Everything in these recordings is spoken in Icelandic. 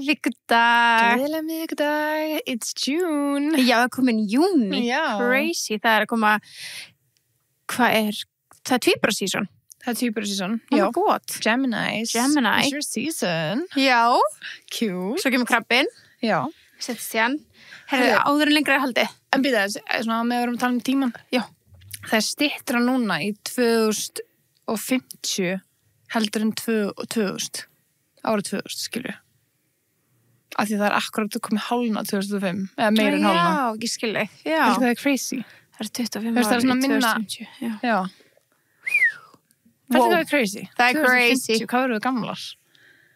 miðvikudag. Gleðilega miðvikudag, it's June. Já, það er komin júni. Já. Crazy, það er að koma, það er tvíbura season. Það er tvíbura season. Oh my god. Gemini. Gemini. It's your season. Já. Cute. Svo kemur krabbin. Já. Settist hann. Herðu, áður en lengra haldi. En býta þess, svona með að vera að tala um tíman. Já. Það er styttra núna í 2050 heldur en 2000. Árið 2000, skilju. Af því það er akkurat komið hálna 2005, eða meira en hálna. Já, ég skilji. Já. Það er crazy. Það er 25 Það er svona minna. 2050. Já. Wow. Það er crazy. Það er crazy. 2050, hvað eru það gamlar?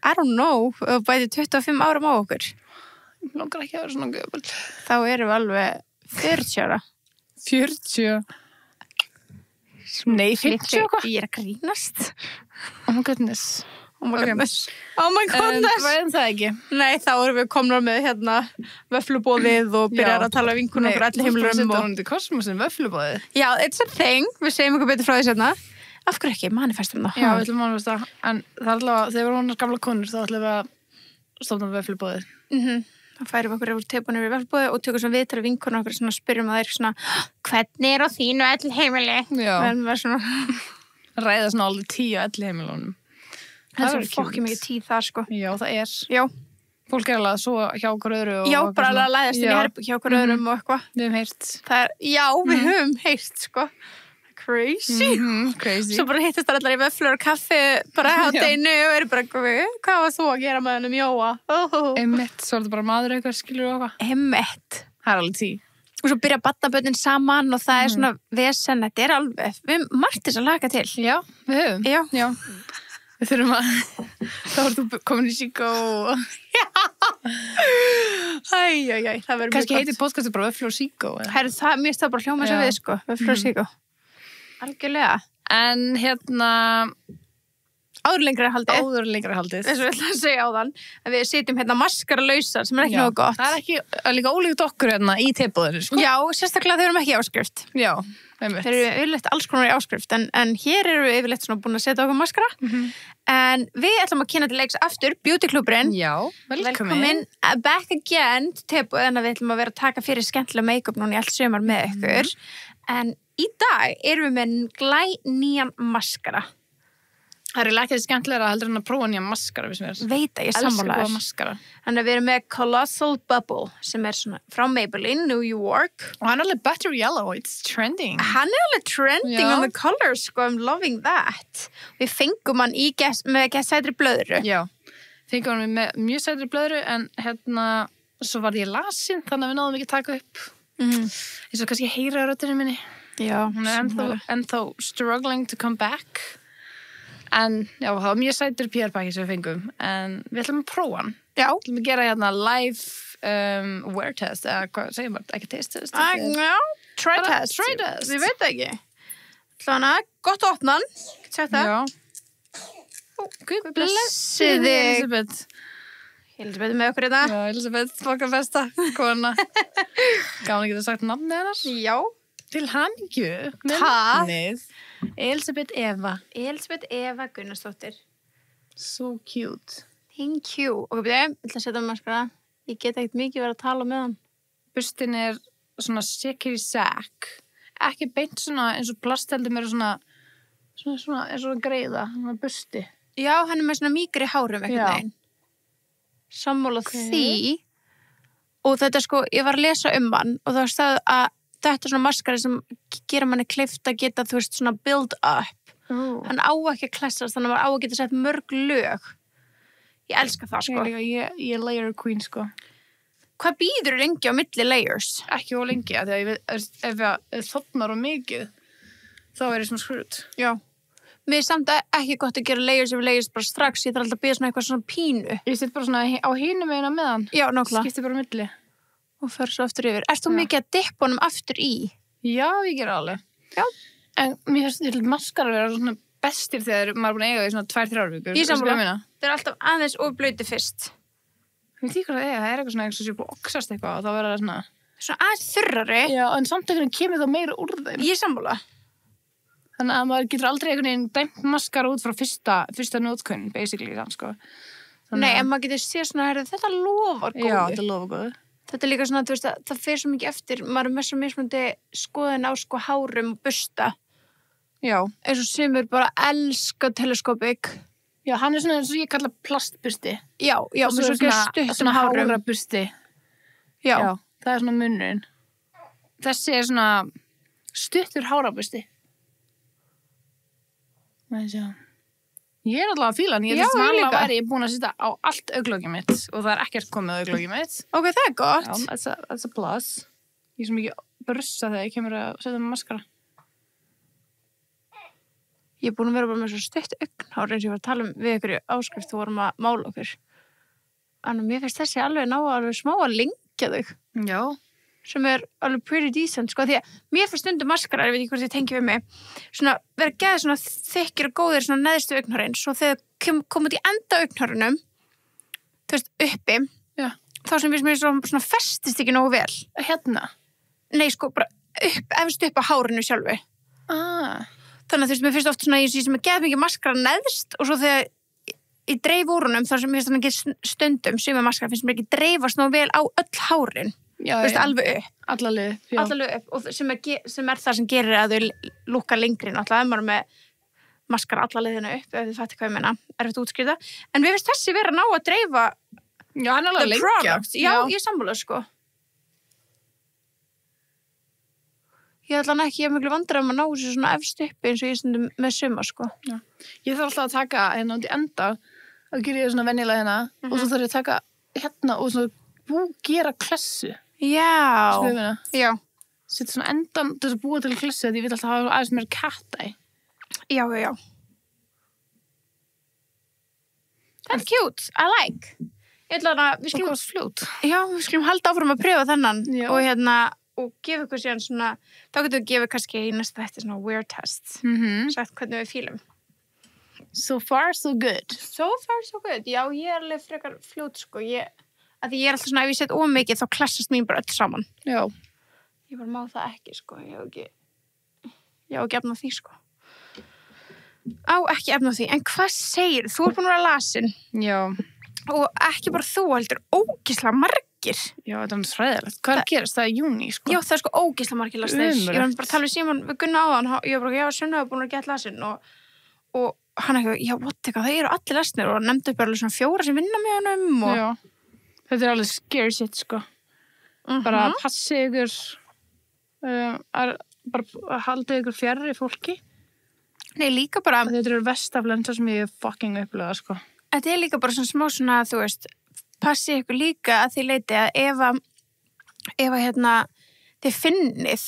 I don't know, bæði 25 árum á okkur. Ég langar ekki að vera svona gömul. Þá erum við alveg 40 ára. 40? Nei, 50 og hvað? Ég er að grínast. Oh my goodness. Oh my Okay. goodness. Oh my goodness. En það ekki. Nei, þá erum við komnar með hérna vöflubóðið og byrjar að tala vinkunum okkur allir heimilum. Nei, þú setja hún til kosmosin vöflubóðið. Já, it's a thing. Við segjum ykkur betur frá því sérna. Af hverju ekki? Manifestum það. Já, við ætlum að manifesta. En það er allavega, þegar við erum gamla konur, þá ætlum við að stofna vöflubóðið. Þá færum við okkur yfir tilbúinir við vöflubóðið og tökum svona viðtal vinkunum okkur svona spyrjum að þeir svona hvernig er á þínu allir heimili? Já. En við svona Ræða svona alveg 10 á elli heimilunum. það er fokkið mikið tíð þar sko. Já, það er. Já, Fólk er alveg að svo hjá okkur öðru og já eitthvað bara svona. alveg að læðast inn í herbergi hjá okkur öðrum og eitthvað. Við hefum heyrt. Það er, já, við höfum heyrt sko. Crazy. Crazy. Svo bara hittast allar í vöflur og kaffi bara á hátdeinu og eru bara hvað var þú að gera með hennum Jóa? Einmitt, svo er þetta bara maður eitthvað skilur og eitthvað. Emmett. Það er alveg 10. Og svo byrja barnabörnin saman og það er svona vesen, þetta er alveg, við margt þess að laga til. Já, við höfum. Já. Já. Við þurfum að, þá er þú komin í síkó og... Æ, það verður Kannski heitir podcastið bara Vöflu og síkó. Herru, það, mér stað bara hljóma svo Já. við, sko, vöflur og síkó. Algjörlega. En hérna, Áður lengra haldið. áður lengra haldið. Þess að við ætlum að segja á þann, að við sitjum hérna maskaralausar sem er ekki nógu gott. Það er ekki líka ólíkt okkur hérna í tebúðinu, sko. Já, sérstaklega þau erum ekki í áskrift. Já, einmitt. Þeir eru yfirleitt alls konar í áskrift, en hér eru við yfirleitt svona búin að setja okkur maskara. En við ætlum að kynna til leiks aftur, Beauty-klúburinn. Já, velkomin. Back again, tebúð, en við ætlum að vera að taka fyrir skemmtilega make-up núna í allt sumar með ykkur. En í dag erum við með glænýjan maskara. Það er ekki skemmtilega heldur en að prófa nýja maskara við sem er. Veit að ég Elskar sammála góða þér. maskara. Þannig að við erum með Colossal Bubble sem er svona frá Maybelline, New York. Og hann er alveg better yellow, it's trending. Hann er alveg trending Já. on the colors, sko, I'm loving that. Við fengum hann með gæsætri blöðru. Já, fengum hann með mjög sætri blöðru en hérna, svo var ég lasin þannig að við náðum ekki að taka upp. Eins og kannski heyra röddinu minni. Já, Hún er ennþá struggling to come back. En já, það var mjög sætur PR-pakki sem við fengum. En við ætlum að prófa hann. Já. Við ætlum að gera hérna live wear test, eða hvað segir maður, ekki test test. Já, try Bara test. try test. Við veit ekki. Þannig að, gott að opna hann. Sjá það. Já. Guð blessi blessi þig. Elisabeth. Elisabeth er með okkur í þetta. Já, Elisabeth, fokkar besta kona. Gáðan ekki það sagt nafnið hennar? Já. Til hamingju. með Takk. nafnið. Elisabeth Eva. Elisabeth Eva Gunnarsdóttir. So cute. Thank you. Og við ætlum að setja um maskara. Ég get ekkert mikið verið að tala með hann. Bustin er svona sikir í sack. Ekki beint svona eins og plastheldur mér svona eins og greiða, svona busti. Já, hann er með svona mýkri hárum Já. einhvern veginn. Sammála því. Og þetta sko, ég var að lesa um hann og það stað að þetta er svona maskari sem gera manni kleift að geta, þú veist, svona build up. Hann á ekki að klessast, þannig að maður á að geta sett mörg lög. Ég elska það, sko. Ég er layer queen, sko. Hvað býður lengi á milli layers? Ekki of lengi, af því að ég veit, ef ég þopnar og mikið, þá er ég svona skrút. Já. Mér er samt ekki gott að gera layers yfir layers bara strax, ég þarf alltaf að byrja svona eitthvað svona pínu. Ég sitt bara svona á hinum meina meðan. Já, nákvæmlega. Skipti bara á milli. Og fer svo aftur yfir. Ert þú Já. mikið að dippa honum aftur í? Já, ég ger alveg. Já. En mér finnst maskara vera svona bestir þegar maður er búin að eiga því svona 2-3 vikur. Ég sammála. Veistu hvað ég meina? Það er alltaf aðeins of blauti fyrst. Ég veit ekki hvað það er eitthvað svona eins og sé búin að oxast eitthvað og þá verður það svona... Svona aðeins þurrari. Já, en samt einhvern veginn kemur þá meira úr þeim. Ég sammála. Þannig að maður getur aldrei einhvern veginn dæmt maskara út frá fyrsta nótkunn, basically, þannig sko. Nei, en maður getur séð svona, þetta lofar góðu. Já, þetta lofar góðu. Þetta er líka svona, þú veist, að það fer svo mikið eftir, maður er með svo mismunandi skoðun á sko hárum og busta. Já. Eins og sumir bara elska teleskopik. Já, hann er svona eins og ég kalla plastbusti. Já, og með svo stuttum svona hárum. hárabusti. Já. Það er svona munurinn. Þessi er svona stuttur hárabusti. Ég er alltaf að fíla hann. Ég Já, er ég líka. væri búin að setja á allt auglokið mitt og það er ekkert komið á auglokið mitt. Ok, það er gott. Já, that's a plus. Ég er svo mikið brussa þegar ég kemur að setja með maskara. Ég er búin að vera bara með svo stutt augnhár eins og ég var að tala við ykkur í áskrift þú vorum að mála okkur. Þannig að mér finnst þessi alveg alveg smá að lengja þau. Já. Sem er alveg pretty decent, sko, því að mér finnst stundum maskara, ég veit ekki hvort þið tengi við mig, svona vera geða svona þykkir og góðir svona neðstu augnhárin, svo þegar kom út í enda augnhárunum, þú veist, uppi, Já. þá sem við svona festist ekki nógu vel. Hérna? Nei, sko, bara efst upp á hárinu sjálfu. Ah. Þannig að þú veist, mér finnst oft svona ég sem er geða mikið maskara neðst og svo þegar ég dreif úr honum, þar sem mér finnst þannig ekki stundum sem maskara finnst mér ekki dreifast nógu vel á öll hárin. Já, Veist, alveg upp. Allaveg upp, já. Allaveg upp og sem er það sem gerir að þau lúkka lengri náttúrulega ef maður er með maskara alla leiðina upp ef þið fattir hvað ég meina, erfitt að útskýra en við finnst þessi vera að ná að dreifa Já, hann er alveg the lengja. product. Já, ég er sammála, sko. Ég ætla hann ekki, ég er miklu vandræðum að ná þessu svona efst uppi eins og ég stundum með suma, sko. Já. Ég þarf alltaf að taka hérna út í enda og gera ég svona venjulega hérna og svo þarf ég að taka hérna og svona gera klessu. Já. Svifina. Já. Setja svona endan til þess að búa til klessu því ég vil alltaf hafa aðeins meira katta í. Já. Það er cute, I like. Ég ætla að við Og skulum, hvað fljót. já, við skulum halda áfram að pröfa þennan Já. og gefa ykkur síðan svona, þá getum við gefið kannski í næsta þetta svona weird test, sagt hvernig við fílum. So far, so good. So far, so good. Já, ég er alveg frekar fljót, sko. Að því ég er alltaf svona, ef ég set ómikið, þá klassast mín bara öll saman. Já. Ég bara má það ekki, sko. Ég á ekki efna á því, sko. Ekki efna á því. En hvað segir? Þú ert búin að vera lasin. Já. Og ekki bara þú, heldur ógislega margir. Já, þetta er fræðilegt. Hvað er að gerast? Það er júní, sko. Já, það er sko ógislega margir lasnir. Ömurlegt. Ég var bara að tala við Símon við Gunna áðan. Ég var bara, já, Sunna var búin að geta lasin og hann eitthvað, já, það eru allir lasnir og nefndi upp alveg svona 4 sem vinna með honum og... Já. Þetta er alveg scary shit, sko. Bara passi ykkur, bara halda ykkur fjarri fólki. Nei, líka bara, Þetta eru vestaflensa sem ég fucking upplega, sko. þetta er líka bara svona smá svona, þú veist, passi ykkur líka að því leiti að ef þið finnið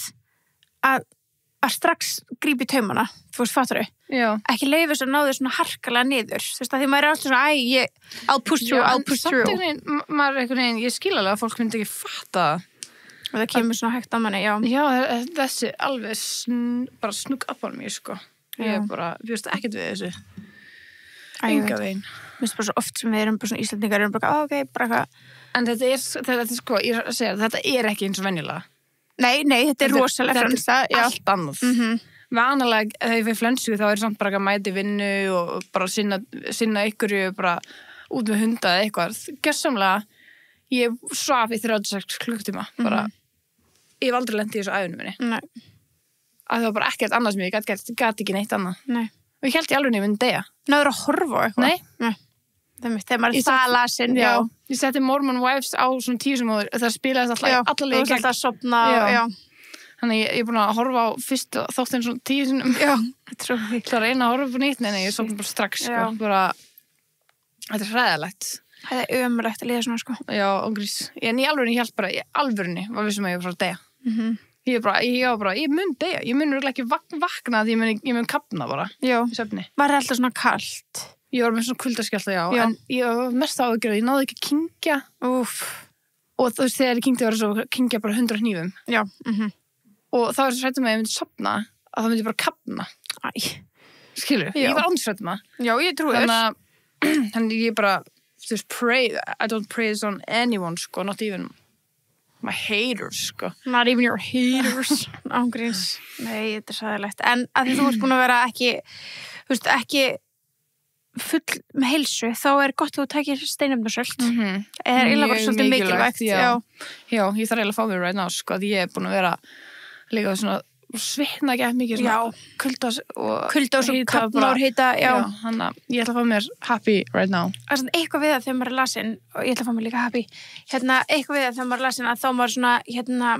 að strax grípi taumana, þú veist, fattar þau? Já. Ekki leifist að ná þau svona harkalega niður, þú veist, að því maður er alltaf svona, I'll push through. Samt einhvern veginn, ég skil alveg að fólk myndi ekki fatta það. Og það kemur svona hægt á manni, já. Já, þessi alveg bara snugg upp á mér, sko. Ég er bara, við veist ekkert við þessu. Enga veginn. Mér finnst bara svo oft sem við erum bara svona Íslendingar, erum bara, ok, bara eitthvað. En þetta er sko, ég segja, þetta er ekki eins og venjulega. Nei, þetta er rosalega flensa. Þetta er allt annað. Vanalega, þegar ég fyrir flensu, þá er samt bara að mæti vinnu og bara sinna ykkurju bara út með hunda eða eitthvað. Gersamlega, ég svaf í 36 klukktíma, bara, ég hef aldrei lent í þessu æfinu minni. Nei. Að það var bara ekkert annað sem ég gat ekki neitt annað. Nei. Og ég held ég alveg myndi deyja. Náður að horfa á eitthvað? Nei. Þegar maður er það lasin, já. Ég setti Mormon Wives á svona 10 sem það spilaðist alltaf alla leið í gegn. alltaf að sopna, já. Þannig ég er búin að horfa á fyrst þáttinn svona 10 sinnum. Já, trú því. Það er eina að horfa upp á nýtt, nei, ég sopna bara strax, sko. Bara, þetta er hræðilegt. Það er ömurlegt að líða svona, sko. Já, ógrís. En í alvörunni, ég held bara, í alvörunni var vissum að ég var frá að deyja. Ég mun deyja. Ég mun ekki vakna því ég mun kapna bara. Já. Í svefni. Var það alltaf svona kalt? Ég var með svona kuldaskjálfta, já. En ég var mest áhugjörð, ég náði ekki að kyngja. Úff. Og þú veist, þegar ég kyngdi var svo kyngja bara 100 hnífum. Já. Og þá var svo hrættum að ég myndi sopna, að það myndi bara kapna. Skilur? Ég var ánsrættum að. Já, ég trúi þess. Þannig ég bara, þú veist, I don't pray this on anyone, sko, not even my haters, sko. Not even your haters. Ángríns. Nei, þetta er sæðilegt. En að því þú ert búin að vera ekki, þú veist, ekki full með heilsu, þá gott að þú takir steinefnasölt. Er eiginlega bara Mjög svolítið mikilvægt. já, ég þarf eiginlega að fá mér right now, sko, að ég búin að vera líka svona svitna ekki mikið svona kulda og svo kafnár hita, já. Þannig að ég ætla að fá mér happy right now. Það er eitthvað við það þegar maður er lasin, og ég ætla að fá mér líka happy, eitthvað við það þegar maður er lasin, að þá maður svona,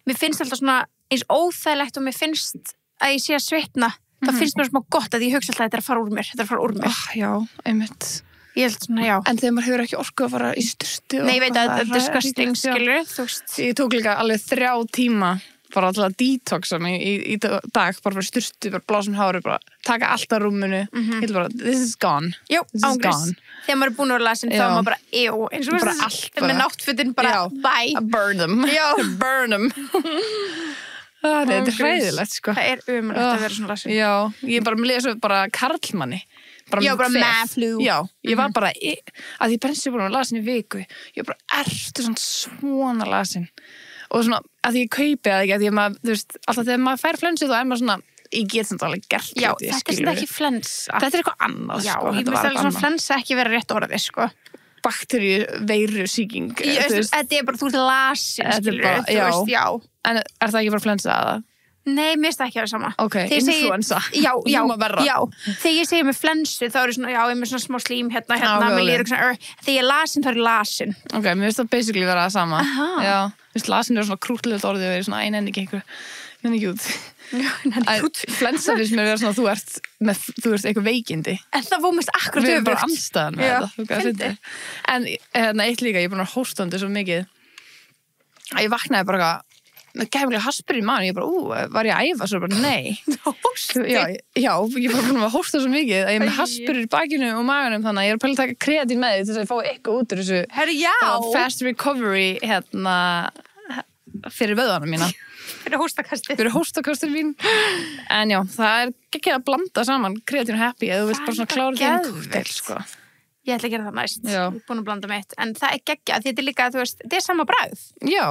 mér finnst alltaf svona eins óþægilegt og mér finnst að ég sé að svitna, það finnst mér smá gott að ég hugsa alltaf að þetta er að fara úr mér. Já, einmitt. Ég held svona, já. En þegar maður hefur ekki orku að fara í sturtu. Nei, ég veit að þetta er disgusting, skilur, þú veist. Ég tók líka alveg 3 tíma bara til að detoxa mig í dag, bara fyrir sturtu, bara blásum hári, bara taka allt á rúminu. Ég held bara, this is gone. Jú, ángriðs. Þegar maður er búin að vera lasin, þá er maður bara, eins og bara allt bara. Með náttfötin bara, bye. Burn them. Já. Burn them. Það er hræðilegt, sko. Það er umrætt að vera svona lasin. Já, ég bara lesa bara karlmanni. Já, bara man-flu. Já, ég var bara, að ég brensi búin að lasin í viku, ég bara ertu svona lasin. Og svona, að ég kaupi það ekki, að ég maður, þú veist, alltaf þegar maður fær flensu þá er maður svona, ég get svona alveg gert. Já, þetta er ekki flensa. Þetta er eitthvað annað, já, sko. Já, ég myndi alveg svona flensa ekki vera rétt orðið, sko. Bakteríu, veiru, sýking. Þetta er bara, þú ert lasin, skilur, þú veist, já. En er það ekki bara flensa aða? Nei, mér finnst það ekki að vera sama. Ok, influensa. Já. Þegar ég segi með flensu, þá er svona, já, ég er með svona smá slím hérna, með lýr og svona, þegar ég er lasin, þá er ég lasin. Ok, mér finnst það basically vera það sama. Já, mér finnst lasin er svona krúttilegt orðið og er svona, nenni ekki einhver, nenni ekki út. Flensa finnst mér vera svona, þú ert eitthvað veikindi. En það fór mest akkurat við erum bara andstæðan með þetta. En eitt líka, ég er búin að hóstandi svo mikið að ég vaknaði bara með gæmlega haspur í maður, ég bara, var ég að æfa svo bara, nei. Hósti? Já, ég var búin að hósta svo mikið að ég er með haspur í bakinu og maganum, þannig að ég er að taka kreatín með því til þess að ég fái eitthvað út úr þessu. Herri, já! Fast recovery, fyrir vöðana mína. Fyrir hóstakastið. Fyrir hóstakastið mín. En já, það er ekki að blanda saman kreatín og happy, eða þú vilt bara svona klára þín kúktel, sko. Ég ætla að gera það næst. Já. Ég er búin að blanda mitt. En það er geggjað, þetta er líka, þú veist, þetta er sama bragð. Já.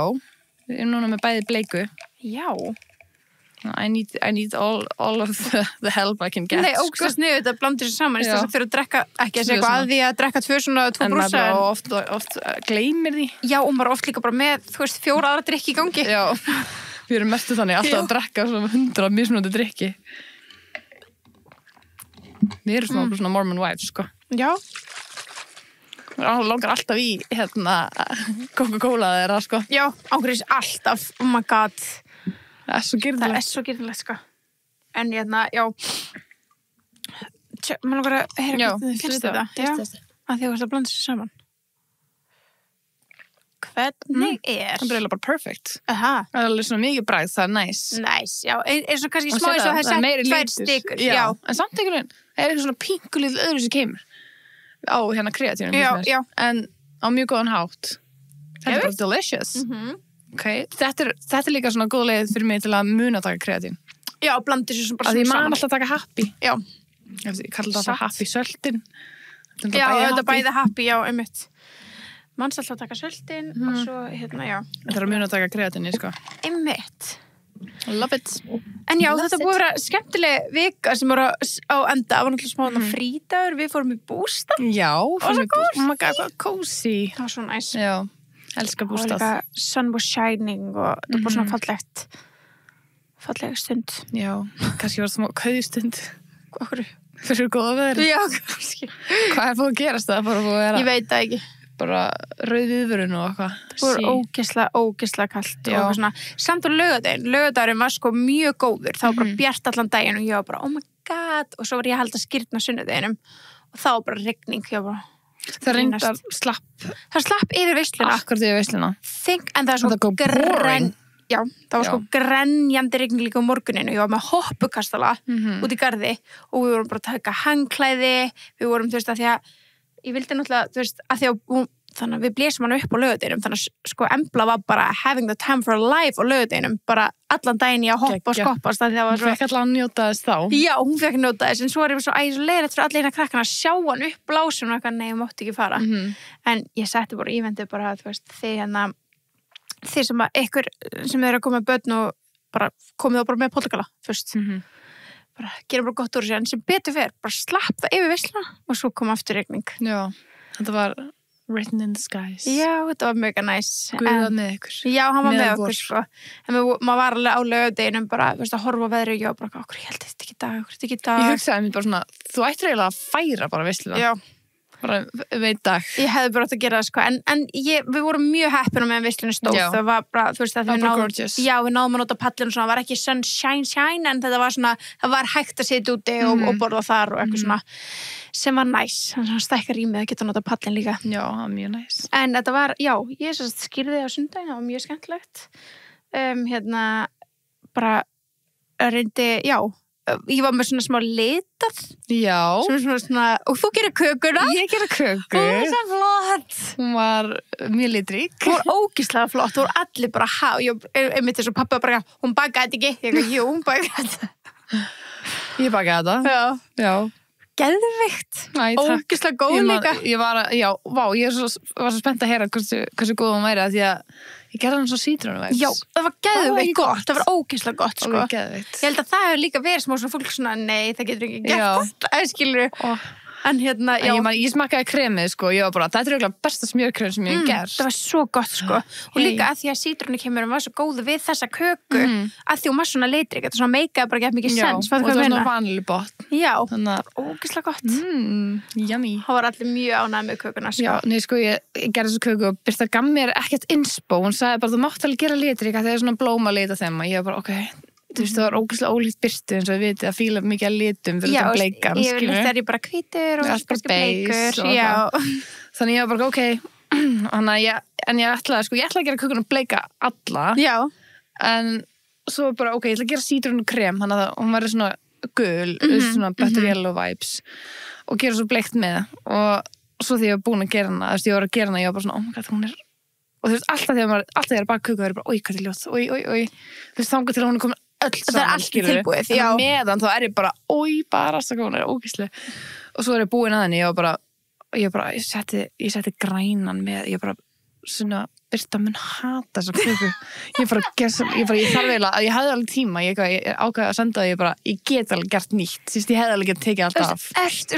Ég er núna með bæði bleiku. Já. I need all of the help I can get. Nei, ógstast niður, þetta blandir sér saman. Þess að þurfa að drekka, ekki að segja eitthvað að því að drekka 2 brúsa. En maður oft gleymir því. Já, og maður oft líka bara með, þú veist, 4 aðra drykki í gangi. Já, við erum mestu þannig alltaf að drekka svona 100 mismunandi drykki. Við erum svona Mormon wives, sko. Já. Það langar alltaf í Coca-Cola þeirra, sko. Já, ángriðs alltaf, oh my god. Það er svo gyrnilegt. Það er svo gyrnilegt, sko. En já. Mér langar að heyra hvernig þið finnst þetta. Já, að því að það blanda sér saman. Hvernig er? Það er eiginlega bara perfect. Aha. Það er alveg svona mikið bragð, það er næs. Næs, já. Eins og kannski smá eins og það er 2 stykur. Já, en samt einhvern veginn, það er eitthvað svona pínkulítið öðru sem kemur. Á kreatínum. Já. En á mjög góðan hátt. Þetta er bara delicious. Okay. Þetta er líka svona góð leið fyrir mig til að muna að taka kreatín. Já, blandir sér svona bara saman. Að því maður alltaf að taka happy. Já. Ég kallar þetta happy söltin. Já, þetta bæði happy, já, einmitt. Manns alltaf að taka söltin og svo, já. Þetta er að muna að taka kreatín, sko. Einmitt. Love it. En já, þetta búið að vera skemmtileg vika sem voru á enda. Það var náttúrulega smá frídagur, við fórum í bústað. Já, fórum í bústað. Oh my god, hvað cozy. Það var svo næs. Já, elska bústað. Og líka sun was shining og það var svona falleg stund. Já, kannski var það smá kauðstund. Hvað? Fyrir góða veður. Já, kannski. Hvað er búið að gerast það? Bara búið að vera... Ég veit það ekki. Bara rauð viðvörun og eitthvað. Það voru ógeðslega kalt og svona. Samt á laugardagurinn var sko mjög góður. Það var bara bjart allan daginn og ég var bara, oh my god. Og svo var ég að halda skírna sunnudeginum og þá var bara rigning. Það reyndar slapp. Það slapp yfir veisluna. Akkurat yfir veisluna. En það var svo Já, það var sko grenjandi rigning líka á morguninu. Ég var með hoppukastala út í garði og við vorum bara að taka hangklæði. Við vorum, þú veist, að því að ég vildi náttúrulega, þú veist, að því að þannig að við blésum hann upp á laugardeginum. Þannig að sko Embla var bara having the time for life á laugardeginum. Bara allan daginn í að hoppa og skoppast. Hún fekk allan að njóta þess þá. Já, hún fekk að njóta þess. En svo erum við svo leiðilegt fyrir allir eina krakkana að sjá hann upp blásun og eitthvað, nei, ég mátti ekki fara. En ég setti bara ívendið bara, þú veist, þið sem að ykkur sem eru að koma með börn og bara komið á bara með Portugala fyrst. bara gera bara gott úr þessu, en sem betur fer, bara slapp það yfir veisluna og svo kom aftur rigning. Já, þetta var written in the skies. Já, þetta var mega nice. Guð var með ykkur. Já, hann var með Með okkur, vor. sko. En maður var alveg á laugardeginum bara, veist, að horfa á veðrið og ég var bara, okkur, ég held þetta ekki í dag, okkur, þetta ekki í dag. Ég hugsaði mér bara svona, þú ættir eiginlega að færa bara veisluna. Já, Bara veit dag. ég hefði bara átt að gera það, sko. En við vorum mjög heppin meðan veislunni stóð. Já. Það var bara, þú veist, að Það við var bara náðum, gorgeous. já, við náðum að nota pallin og svona, það var ekki sunshine, en þetta var svona, það var hægt að sitja úti og borða þar og eitthvað svona, sem var næs. Þannig að stækka rýmið að geta nota pallin líka. Já, það var mjög næs. En þetta var, já, ég skýrði á sundaginn, það var mjög skemmtilegt. Bara reyndi, já, ég var með svona smá litað, Já. svona, og þú gerir kökuna. Ég gera köku. Hún var svo flott. Hún var mjög litrík. Hún var ógeðslega flott, þú voru allir bara, einmitt þess að pappa bara, hún bakaði þetta ekki, ég, jú, hún bakaði þetta. Ég bakaði þetta. Já. Já. Geðvikt, Æ, takk. ógeðslega góð líka. Ég var svo spennt að heyra hversu góð hún væri, því að ég gerði hann svo sítrónuvæps. Já, það var geðvikt gott. gott, það var ógeðslega gott, sko. Og geðvikt. Ég held að það hefur líka verið smá svona fólk svona, nei, það getur ekki Já. gert þetta, skilur. En já. Ég smakkaði kremið, sko, ég var bara, þetta er eiginlega besta smjörkrem sem ég hef gert. Það var svo gott, sko. Og líka að því að sítrónukemurinn var svo góð við þessa köku, að því hún var svona litrík, þetta svona meikaði bara ekki mikið sens. Já, og það var svona vanilið botn. Já, Þannig að, það var ógeðslega gott. yummy. Það var allir mjög ánægð með kökuna, sko. Já, nei, sko, ég gerði þessu köku og Birta gaf mér ekkert inspo, hún sagði bara, þú mátt alveg gera litrík að það er svona blóma lit að þeim og ég var bara, ok, þú veist, það var ógeðslega ólíkt Birtu eins og við vitið að fíla mikið að litum fyrir þetta bleikan, ég er ég bara hvítur og kannski bleikur. Já. Þannig ég var bara, ok, en ég ætlaði að gera kökuna bleika alla, Já. en svo bara, ok, ég ætla að gera sítrónukrem, þannig að hún verið svona gul, svona butter yellow vibes og gera svo bleikt með og svo þegar ég var búin að gera hana, ég var bara svona, oh my god, hún er, og þú veist, alltaf þegar ég er að baka köku, það er bara, oi, hvað er ljótt, oi, þú veist, þangað til að hún er komin öll saman, það er allt tilbúið, já. En meðan þá er ég bara, oi, bara hún er ógeðsleg og svo er ég búin að henni, ég setti grænan með, ég bara, svona, Birta mun hata þessa köku ég þarf eiginlega að ég hafði alveg tíma ég ákveði að senda það ég get alveg gert nýtt ég hefði alveg gett tekið allt af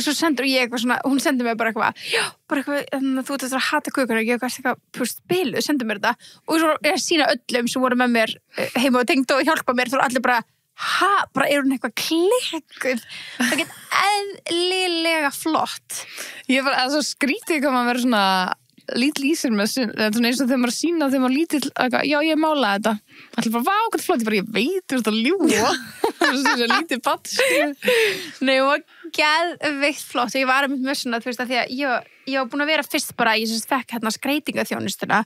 svo sendur ég eitthvað svona hún sendur mér bara eitthvað þú ert að hata kökuna ég eitthvað biluð, sendur mér þetta og svo er að sína öllum sem voru með mér heima og tengd og hjálpa mér þú eru allir bara bara er hún eitthvað klikkuð það get eðlilega flott ég var að svo skrítið hvað maður verið svona lítil í sér með þetta er svona eins og þegar maður sína þegar maður lítil, já ég málaði þetta allir bara, vá, hvað flott, ég veit þú ert að ljúga þessi lítið batt Nei, hún var geðveikt flott og ég var með svona, þú veist, að því að ég var búin að vera fyrst bara, ég fekk hérna skreitingaþjónustuna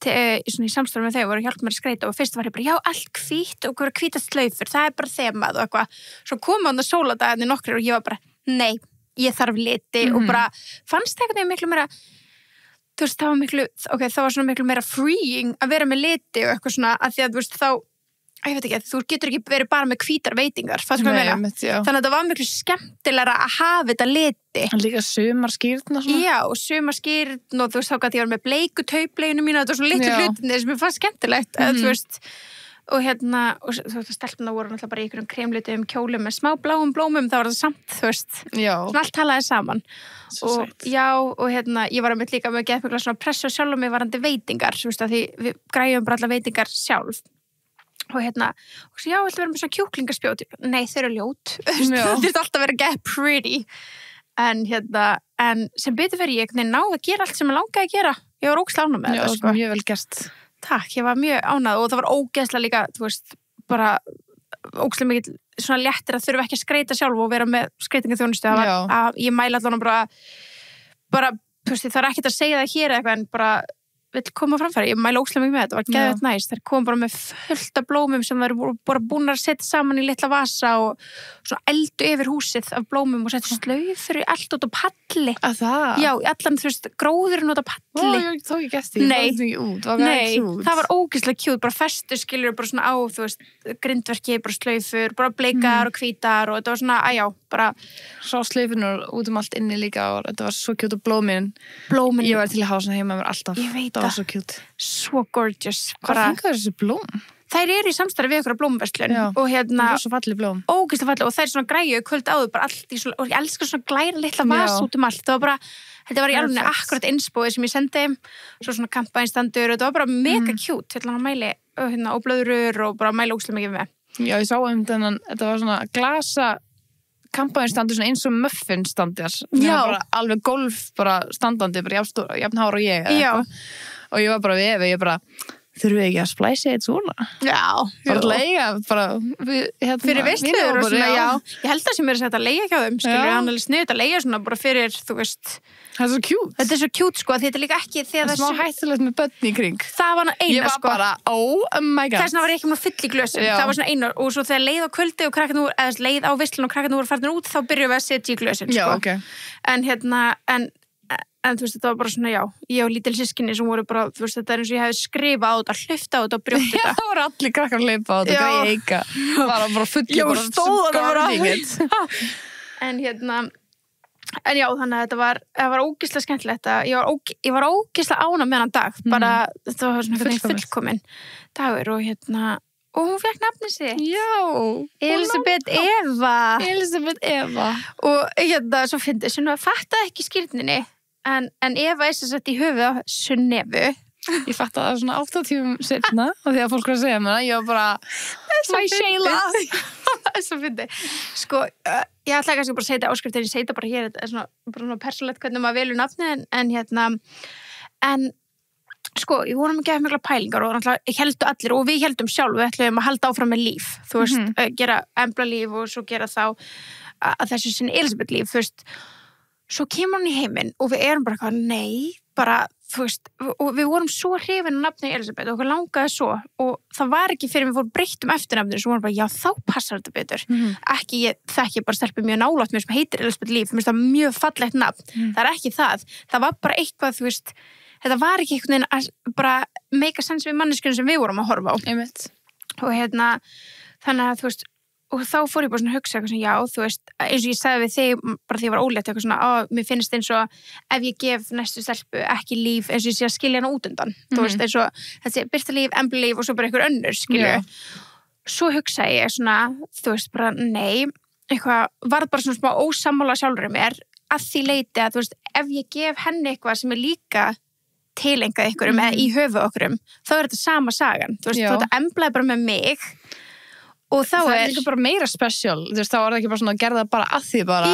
svona í samstæðum með þau voru að hjálpa mér að skreita og fyrst var ég bara, já, allt hvítt og hverju hvítast slaufur, það er bara þemað og eitthvað, svo kom hann að sóladagarnir nokkrir og ég var bara, nei, ég þarf liti og bara fannst það eitthvað miklu meira þú veist, það var svona miklu meira freeing að vera með liti og eitthvað svona að því að þú veist, ég veit ekki, þú getur ekki verið bara með hvítar veitingar, fattu hvað ég meina? Þannig að þetta var miklu skemmtilegra að hafa þetta liti. Líka sumarskýrn og svona? Já, sumarskýrn og þú veist þá að ég var með bleiku taupleginu mína, þetta var svona litlu hlutinni sem ég fannst skemmtilegt, þú veist, og og þú veist, stelpuna voru náttúrulega bara í einhverjum kremlitum kjólum með smá bláum blómum, það var það samt, þú veist, svona allt talaði saman. Og ég var að mitt líka með að geta mikla svona pressu sjálf og mig varandi veitingar, þú veist, að því við græjum bara alla veitingar sjálf. Og já, viltu vera með svona kjúklingaspjót? Nei, þau eru ljót. Það þurfti alltaf að vera get pretty. En sem betur fyrir ég náði að gera allt sem ég langaði að gera. Ég var ógeðslega ánægð með það, sko. Já, mjög vel gert. Takk, ég var mjög ánægð og það var ógeðslega líka, þú veist, bara ógeðslega mikið svona léttir að þurfa ekki að skreita sjálf og vera með skreitingaþjónustu. Ég mæla allan bara, þú veist, það er ekkert að segja það hér eitthvað en bara vill koma framfæri, ég mæla óslega mikið með þetta, það var geðveikt næs, þær kom bara með fullt af blómum sem þær voru bara búin að setja saman í litla vasa og svona eldu yfir húsið af blómum og setja slaufur í allt út á palli. Að það? Já, í allan, þú veist, gróðurinn út á palli. Ég tók ekki eftir, Nei, það var ógeðslega kjút, bara festu skilur bara svona á, þú veist, grindverki, bara slaufur, bara bleikar og hvítar og þetta var svona, bara svo slaufinu út allt inni líka og þetta var svo kjút og blómin. Ég var til að hafa svona heima mér alltaf. Ég veit það var svo kjút. Svo gorgeous. Hvað fengur þessi blóm? þær eru í samstarfi við ykkur blómverslun Já. og hérna, Það er svo fallið blóm. ógeðslega falleg og þær svona græju kvöld áður bara allt í svona, og ég elskar svona glæra litla vas Já. út um allt, það var bara þetta var í alveg Perfect. akkurat innspóið sem ég sendi þeim svo svona kampainstandur og þetta var bara mega cute, hérna hann mæli hérna, og blöðrur og bara mæli ógeðslega mikið með Já, ég sá þennan, þetta var svona glasa kampaðinstandur svona eins og muffinstandir. Já. Bara alveg golf bara standandi, bara jafn hár og ég. eða Já. eitthvað. Og ég var bara við Evu, ég bara, þurfum við ekki að splæsa eitt svona? Já, Bara jú. leiga, bara, hérna, Fyrir veistlur og svona, já. já. Ég held að sem er að þetta leiga hjá þeim, skilur, Já. hann er alveg sniðut að leiga svona bara fyrir, þú veist, Það er svo cute. þetta er svo cute sko, því þetta er líka ekki þegar Það er smá hættulegt með börn í kring. það var nú Ég eina var sko, bara, oh my god. þess vegna var ég ekki með full í glösum, Já. það var svona eina og svo þegar leið á kvöldi og krakkarnir voru, eða leið á veislun og krakkarnir voru farnir út, þá byrjuðum við að setja í glösin, Já, sko. ok. En hérna, en þú veist, þetta var bara svona, já, ég og lítil sískinni sem voru bara, þú veist, þetta er eins og ég hefði skrifað á þetta, hlufta á þetta og brjótt Já, þetta. það voru allir krakkar að leipa á þetta, Já. greið eika. Bara fulli, Já, bara stóð þetta bara. guarding it. En hérna, en já, þannig að það var ógeðslega skemmtilegt að ég var ógeðslega ánægð með hann dag, bara, þetta var svona einhvern veginn fullkominn dagur og hérna, og hún fekk nafnið sig. Já. Elisabeth Eva. Elisabeth Eva. Og hérna, svo fyndið, svona fattaði ekki skýrninni, en Eva er sem sagt í höfuð á Sunnevu. Ég fatt að það er svona 8 tímum setna og því að fólk var að segja mér það, ég var bara My Sheila. Það er svo fyndið. Sko, ég ætla kannski bara að segja þetta áskriftin, ég segi þetta bara hér, þetta er svona persónulegt hvernig maður velur nafnið, en hérna, en sko, ég vorum ekki að hafa mikla pælingar og náttúrulega heldu allir og við heldum sjálf, við ætlum að halda áfram með líf, þú veist, gera Embla líf og svo gera þá að þessu sinni Elisabeth líf, þú veist, svo kemur hann í heiminn og við erum bara eitthvað, nei, bara, þú veist, og við vorum svo hrifin af nafni Elisabeth og okkur langaði svo og það var ekki fyrir við fórum breyttum eftirnafnir svo vorum bara, já, þá passar þetta betur ekki, ég þekki bara stelpu mjög nálægt mér sem heitir Elisabeth Líf, mér finnst það mjög fallegt nafn, það er ekki það var bara eitthvað, þú veist þetta var ekki einhvern veginn að bara make a sense við manneskjunum sem við vorum að horfa á Einmitt. og hérna, þannig að þú veist og þá fór ég bara svona að hugsa eitthvað svona, já, þú veist, eins og ég sagði við þig, bara því ég var ólétt eitthvað svona, mér finnst eins og ef ég gef næstu stelpu ekki líf eins og ég sé að skilja hana út undan, þú veist, eins og þessi Birta líf, Embla líf og svo bara einhver önnur, skilju. Svo hugsaði ég svona, þú veist, bara nei, eitthvað, var bara svona smá ósammála sjálfur mér, að því leiti að, þú veist, ef ég gef henni eitthvað sem er líka tilengað ykkurum eða í höfu okkurum, þá er þetta sama sagan, þú veist, þetta Embla er bara með mig og þá það er líka bara meira special, þú veist, þá er það ekki bara svona að gera það bara að því bara,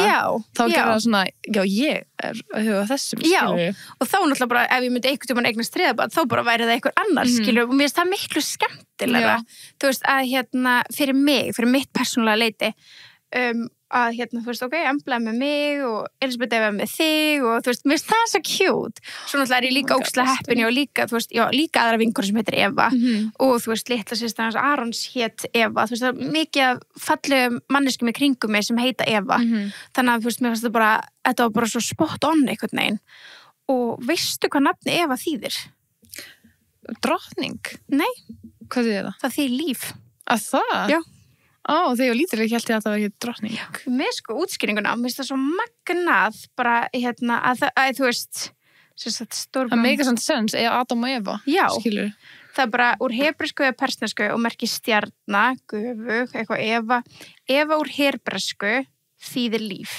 þá gera það svona, já, ég er að huga þessum, skilur. Og þá náttúrulega bara, ef ég myndi einhvern tímann eignast þriðabarn, þá bara væri það einhver annar, skilur, og mér finnst það miklu skemmtilegra, þú veist, að hérna, fyrir mig, fyrir mitt persónulega leiti, að hérna, þú veist, ok, Embla með mig og Elisabeth Eva með þig og þú veist, mér finnst það svo cute. Svo náttúrulega er ég líka ógeðslega heppin og líka, þú veist, já, líka aðra vinkonur sem heitir Eva og þú veist, litla systir hans Arons hét Eva, þú veist, það er mikið af fallegum manneskjum í kringum mig sem heita Eva. Þannig að, þú veist, mér finnst þetta var bara svo spot on einhvern veginn. Og veistu hvað nafni Eva þýðir? Drottning? Nei. Hvað þýðir það? Það þýðir líf. Að það? Já. Þegar ég var lítil ég held ég að það var ekki drottning. Með sko útskýringuna, mér finnst það svo magnað bara, hérna, að þú veist það make some sense, Adam og Eva. Já, skilur. Það er bara úr hebresku eða persnesku og merkir stjarna, gufu, eitthvað Eva. Eva úr hebresku þýðir líf.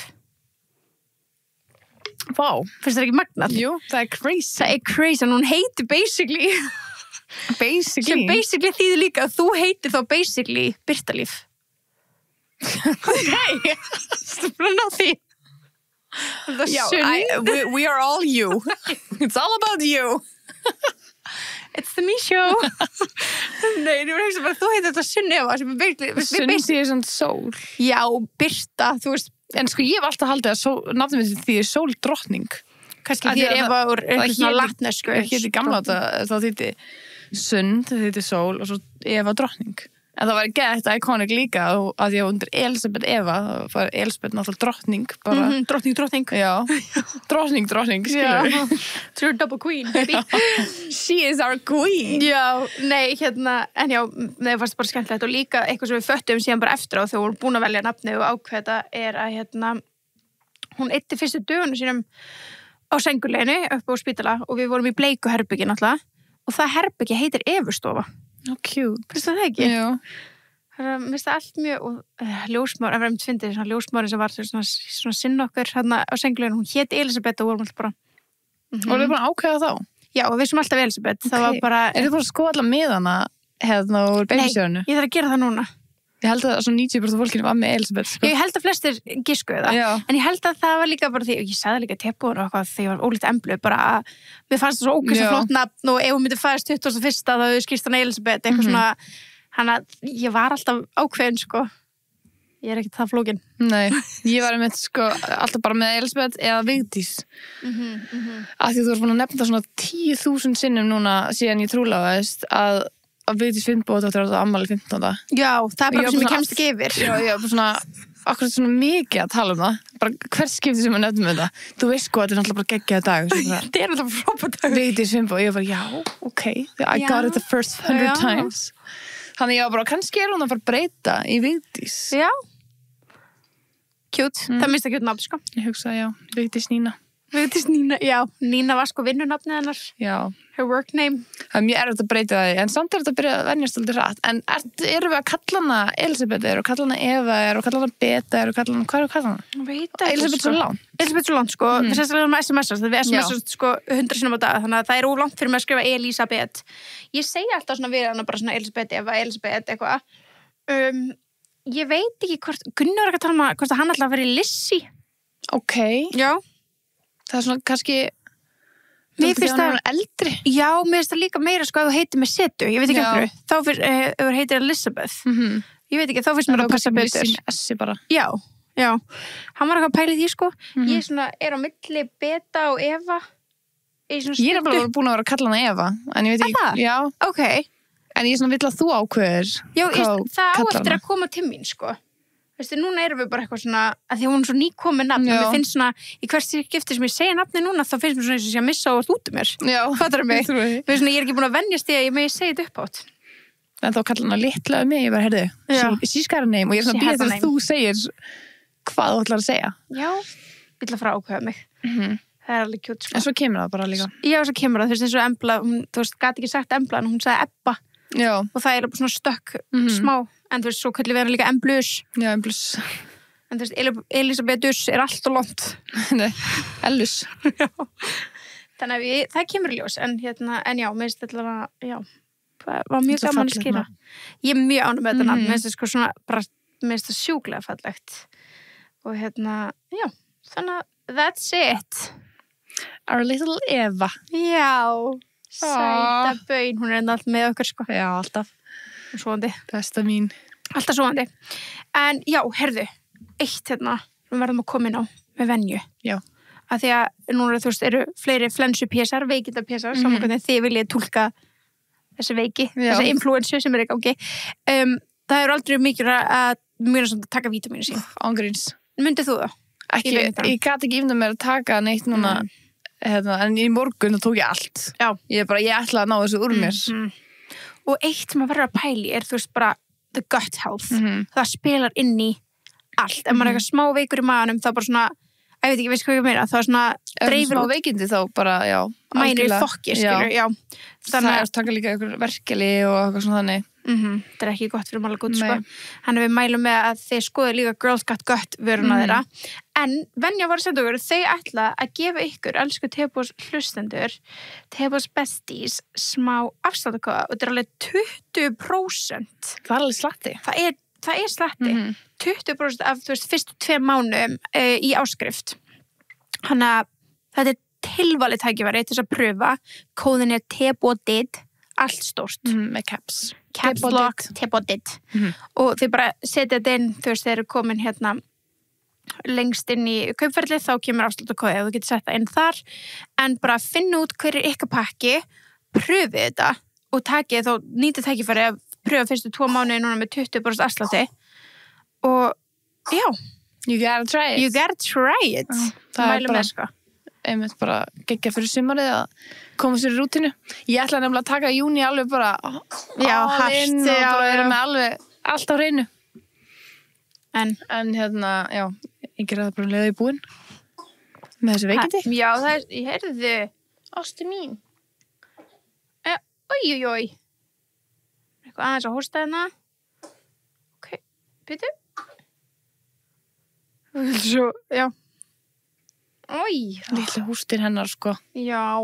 Vá. Finnst það ekki magnað? Jú, það er crazy. Það er crazy, en hún heitir basically sem basically þýðir líka að þú heitir þá basically Birta Líf. Ok, Stupran á því. Já, we are all you. It's all about you. It's the me show. Nei, ég var ekki bara, þú heitir þetta Sunneva sem er basically Sunn sé svona sól. Já, Birta, þú veist. En sko, ég hef alltaf haldið að nafnum við því er sól drottning. Kannski því Eva úr eitthvað svona latnesku. Það héti gamla þá þýtti Sunn, það þýtti sól og svo Eva drottning. En það var gett iconic líka að því að undir Elisabeth Eva, það var Elisabeth náttúrulega drottning. Bara, drottning. Já, drottning, skilur. True double queen, baby. She is our queen. Já, nei, hérna, en já, það fannst bara skemmtilegt og líka eitthvað sem við föttum síðan bara eftir á þegar við vorum búin að velja nafni og ákveða er að hérna, hún eyddi fyrstu dögunum sínum á senguleginu upp á spítala og við vorum í bleiku herbyggi náttúrulega og það herbyggi heitir Evustofa. cute. Finnst það ekki? Já. Það er, minnst það allt mjög, og ljósmár, ef við erum tvindið, svona ljósmári sem var svona sinn okkur hérna á sengluðinu, hún hét Elisabeth og vorum alltaf bara. Og við erum búin að ákveða þá? Já, og við sem alltaf Elisabeth, það var bara... Er þið búin að skoða allar miðana hérna úr babysjörnu? Nei, ég þarf að gera það núna. Ég held að svona 90% af fólkinu var með Elisabeth, sko. Ég held að flestir giskuðu það, en ég held að það var líka bara því, og ég sagði líka tepur og eitthvað þegar ég var ólítið Emblu, bara að mér fannst það svo ógeðslega flott nafn og ef hún myndi fæðast 21. þá hefði skýrst hana Elisabeth, eitthvað svona, hann að ég var alltaf ákveðin, sko. Ég er ekkert það flókin. Nei, ég var einmitt, sko, alltaf bara með Elisabeth eða Vigdís. Af því þú ert búin að nefna það svona 10.000 sinnum núna síðan ég trúlaðist að Vigdís Finnboga þetta er ammæli 15. Já, það er bara sem ég kemst ekki yfir. Já, bara svona, akkurat svona mikið að tala um það. Bara hvers skipti sem við nefnum þetta. Þú veist sko, þetta er náttúrulega bara geggjaði dag. Þetta er náttúrulega frábær dag. Vigdís Finnboga, ég var bara, já, ok. I got it the first 100 times. Þannig ég var bara, kannski er hún að fara að breyta í Vigdís. Já. Cute. Það minnst ekki út nafn, sko. Ég hugsaði, já, Vigdís Nína. Vigdís Nína, já. Nína var sko vinnunafnið hennar. Já. Her work name. Það er mjög erfitt að breyta það, en samt er þetta að byrja að venjast aldrei rætt. En erum við að kalla hana Elisabeth og kalla hana Eva og kalla hana Beta og kalla hana, hvað er að kalla hana? Elisabeth svo langt. Elisabeth svo langt, sko. Við sérstaklega með SMS-ast, við SMS-ast sko 100 sinnum á dag, þannig að það er ólangt fyrir mig að skrifa Elisabeth. Ég segi alltaf svona við hana bara svona Elisabeth, Eva, Elisabeth, eitthvað. Ég veit ekki hvort, Gunnar var ekki að tala um hvort hann alltaf að vera í Lissi. Ok. Já. Það er svona kannski mér finnst það eldri. Já, mér finnst það líka meira sko að þú heitir með setu, ég veit ekki okkur. Þá ef þú heitir Elizabeth. Ég veit ekki, þá finnst mér að passa betur. Lissi með S bara. Já. Hann var eitthvað að pæla í því sko. Ég svona er á milli Beta og Eva. Ég er bara búin að vera að kalla hana Eva, en ég veit ekki. Já. Ok. En ég svona vill að þú ákveður. Já, það á eftir að koma til mín sko. Veistu, núna erum við bara eitthvað svona, að því að hún er svo nýkomin nafn, og mér finnst svona, í hvers skipti sem ég segja nafni núna, þá finnst mér svona eins og sé að missa og út um mér. Já. Fattar mig? Við svona, ég er ekki búin að venjast því að ég megi segja þetta upp átt. En þá kalla hana litla mig, ég bara, heyrðu, she's got a name, og ég er svona býð þegar þú segir hvað þú ætlar að segja. Já, ég ætla að frá ákveða mig. Það er alveg kjút, sko. En svo kemur það bara líka. Já, svo kemur það, þú veist, eins og Embla, þú veist, gat ekki sagt Embla, en hún sagði Ebba. Já. Og það er svona stökk smá, en þú veist, svo kallum við hana líka Emblus. Já, Emblus. En þú veist, Elisabethus er allt og lont. Nei, Ellus. Já. Þannig að það kemur í ljós, en já, mér finnst þetta að, já, það var mjög gaman að skýra. Ég er mjög ánum með þetta nafn, mér finnst þetta sko svona, bara, mér finnst þetta sjúklega fallegt. Og já, þannig að that's it. Our little Eva. Já. Sæta baun, hún er alltaf með okkur sko. Já, alltaf. Svoandi. Besta mín. Alltaf svoandi. En já, herðu, eitt við verðum að koma inn á með venju. Já. Að því að núna þú veist, eru fleiri flensupésar, veikindapésar, saman hvernig þið viljið túlka þessi veiki, þessi influensu sem er í gangi. Það eru aldrei mikilvægt að mjög svona taka vítamínu sín. Ángríns. Myndið þú það? Ekki, ég gat ekki yfnum mér að taka neitt núna. En í morgun þá tók ég allt. Já. Ég ætlaði að ná þessu úr mér. Og eitt sem að verður að pæli er þú veist bara the gut health. Það spilar inn í allt. Ef maður er eitthvað smá veikur í maganum þá bara svona, ég veit ekki, veist hvað ég meina, þá svona dreifir smá veikindi þá bara, já, mænir í fokki, skilur, já. Þannig að taka líka einhver verkeli og eitthvað svona þannig. Það er ekki gott fyrir mála gott, sko. Þannig við mælum með að þið skoðu líka Girls Got Gut vöruna þeirra. En venja var að senda okkur, þau ætla að gefa ykkur, elsku Tebos hlustendur, Tebos besties, smá afsláttakóða og þetta er alveg 20%. Það er alveg slatti. Það er slatti. 20% af, þú veist, fyrstu 2 mánuðum í áskrift. Þannig að þetta er tilvalið tækifæri til að pröfa. Kóðin er TEBODID, allt stórt. Með caps. Caps lock, TEBODID. Og þið bara setja þetta inn, þú veist, þeir eru komin lengst inn í kaupferðlið, þá kemur afsláttakóði og þú getur sett það inn þar. En bara finna út hver er ykkar pakki, pröfið þetta og takið þá nýtið tækifæri að pröfa fyrstu 2 mánuði núna með 20% afslátti. Og já, you gotta try it. Það er bara einmitt bara geggja fyrir sumarið að koma sér í rútinu. Ég ætla nefnilega að taka júni alveg bara all in og bara vera með alveg allt á hreinu. En já, ég gera það bara leið í búin með þessu veikindi. Já, það er, ég heyrði ástu mín. Oj. sko aðeins að hósta hérna. Ok, byrju. Svo, já. Ói. Lítli hústir hennar, sko. Já.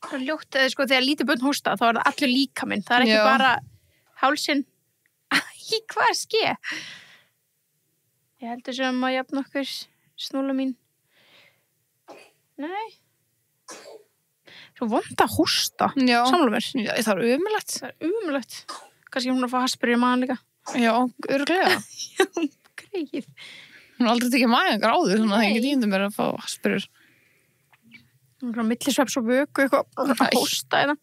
Það er ljótt, eða sko þegar lítið börn hósta þá er það allur líkaminn. Það er ekki Já. bara hálsinn. Æ, hvað er ske? Ég heldur sem að jafn okkur snúla mín. Nei. Svo vond að hósta. Já. Samla mér. Já, það er umulegt. Það er umulegt. Kannski hún að fá haspur í maðan líka. Já, öruglega. Greið. Hún har aldrei tekið maðingar áður, svona það er ekki tíndum mér að fá haspurur. Hún er millisveps og vöku, eitthvað að hósta eða.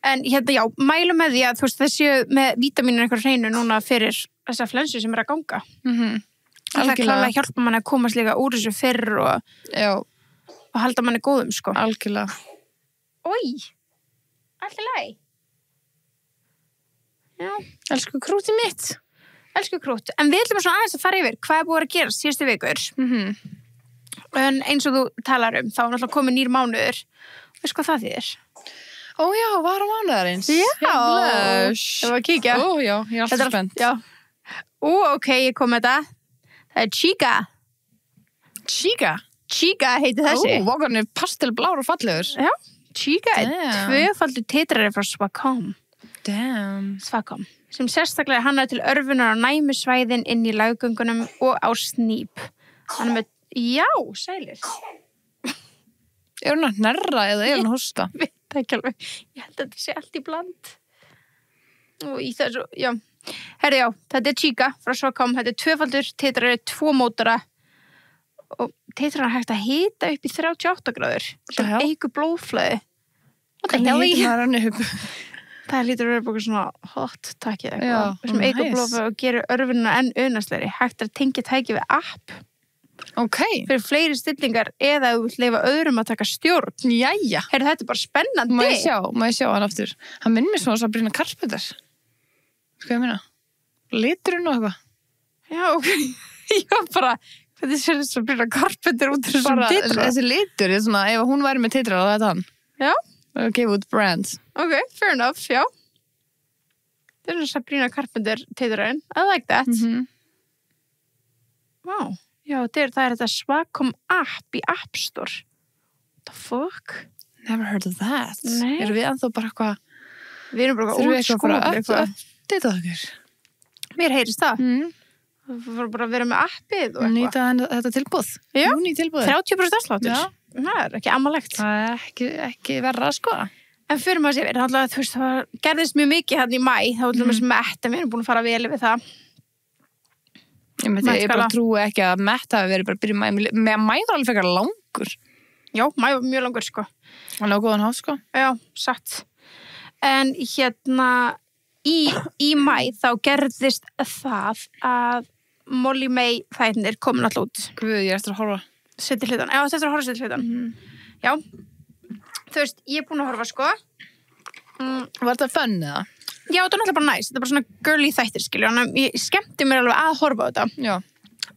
En hérna, já, mælum með því að þú veist þessi með vítamínir eitthvað hreinu núna fyrir þessa flensu sem er að ganga. Það er klálega að hjálpa manni að komast líka úr þessu fyrr og halda manni góðum, sko. Algjörlega. Ói, allir læg. Já, Elsku krútið mitt. elsku krút. En við ætlum svona aðeins að fara yfir hvað er búið að gera síðustu vikur. En eins og þú talar þá er náttúrulega komið nýr mánuður. Veist hvað það þýðir? Ó já, var á mánuðarins. Já. Bless. Það var að kíkja. Ó já, ég er alltaf spennt. Já. Ok, ég kom með þetta. Það er Chica. Chica. Chica heitir þessi. Ó, vakarinn er pastelblár og fallegur. Já, Chica er Damn. tvöfaldur titrari frá Swacom. Damn. Swacom. Sem sérstaklega hannar til örfunar á næmusvæðin inn í laggöngunum og á snýp. Hann er með, já, sælir. Er hún að hnerra eða er hún að hósta? Veit það ekki alveg. Ég held að þetta sé allt í bland. Og í þessu, já. Herri, já, þetta er Chica frá Swacom. Þetta er tvöfaldur titrari, 2 mótora. Og titrarinn er hægt að hita upp í 38 gráður. Sem hell? eigur blóðflæði. Hvernig heitir maður hann upp? Það lítur að vera bara svona hot takkið Já, eitthvað. Sem eigur nice. blóðflæði og gerir örfunina enn unaslegri. Hægt að tengja tæki við app. Ok. Fyrir fleiri stillingar eða þú vilt leyfa öðrum að taka stjórn. Jæja. Herri, þetta er bara spennandi. Má ég sjá hann aftur? Hann minnir svona Sabrina Carpenter. Sko ég meina? Liturinn og eitthvað. Já, ok. Já, bara, þetta sér þess að byrja Carpenter út þessum Bara titra. þessi litur er svona, ef hún væri með titra þá þetta hann. Já, Og gefa út brand. ok, fair enough, já. Það er Sabrina Carpenter titrarinn. I like that. Vá, já, það er þetta Swacom app í App Store. What the fuck? Never heard of that. Nei. Erum við ennþá bara eitthvað, Við erum bara þurfum við old eitthvað school bara eitthvað. að deyta okkur? Mér heyrist það. Mm. Það var bara að vera með appið og eitthvað. Nýta þetta tilbúð. Já. Júní tilbúð. 30% afsláttur. Já. Það er ekki amalegt. Það er ekki verra að skoða. En fyrir maður sér, þú veist, það gerðist mjög mikið hann í mæ, þá erum við mett, en við erum búin að fara vel yfir það. Ég bara Skala. trúi ekki að Metta hafi verið bara að byrja með mæður alveg fekar langur. Já, mæ var mjög langur, sko. Hann á góðan hátt, sko. Já, satt. En hérna, í mæ þá gerðist það að Molly May þættinir komin alltaf út. Guð, ég er eftir að horfa. Settir hlutan. Já, þetta er að horfa settir hlutan. Já. Þú veist, ég er búin að horfa, sko. Var þetta fönn eða? Já, þetta er náttúrulega bara næst. Þetta er bara svona girly þættir, skilju. Ég skemmti mér alveg að horfa á þetta. Já.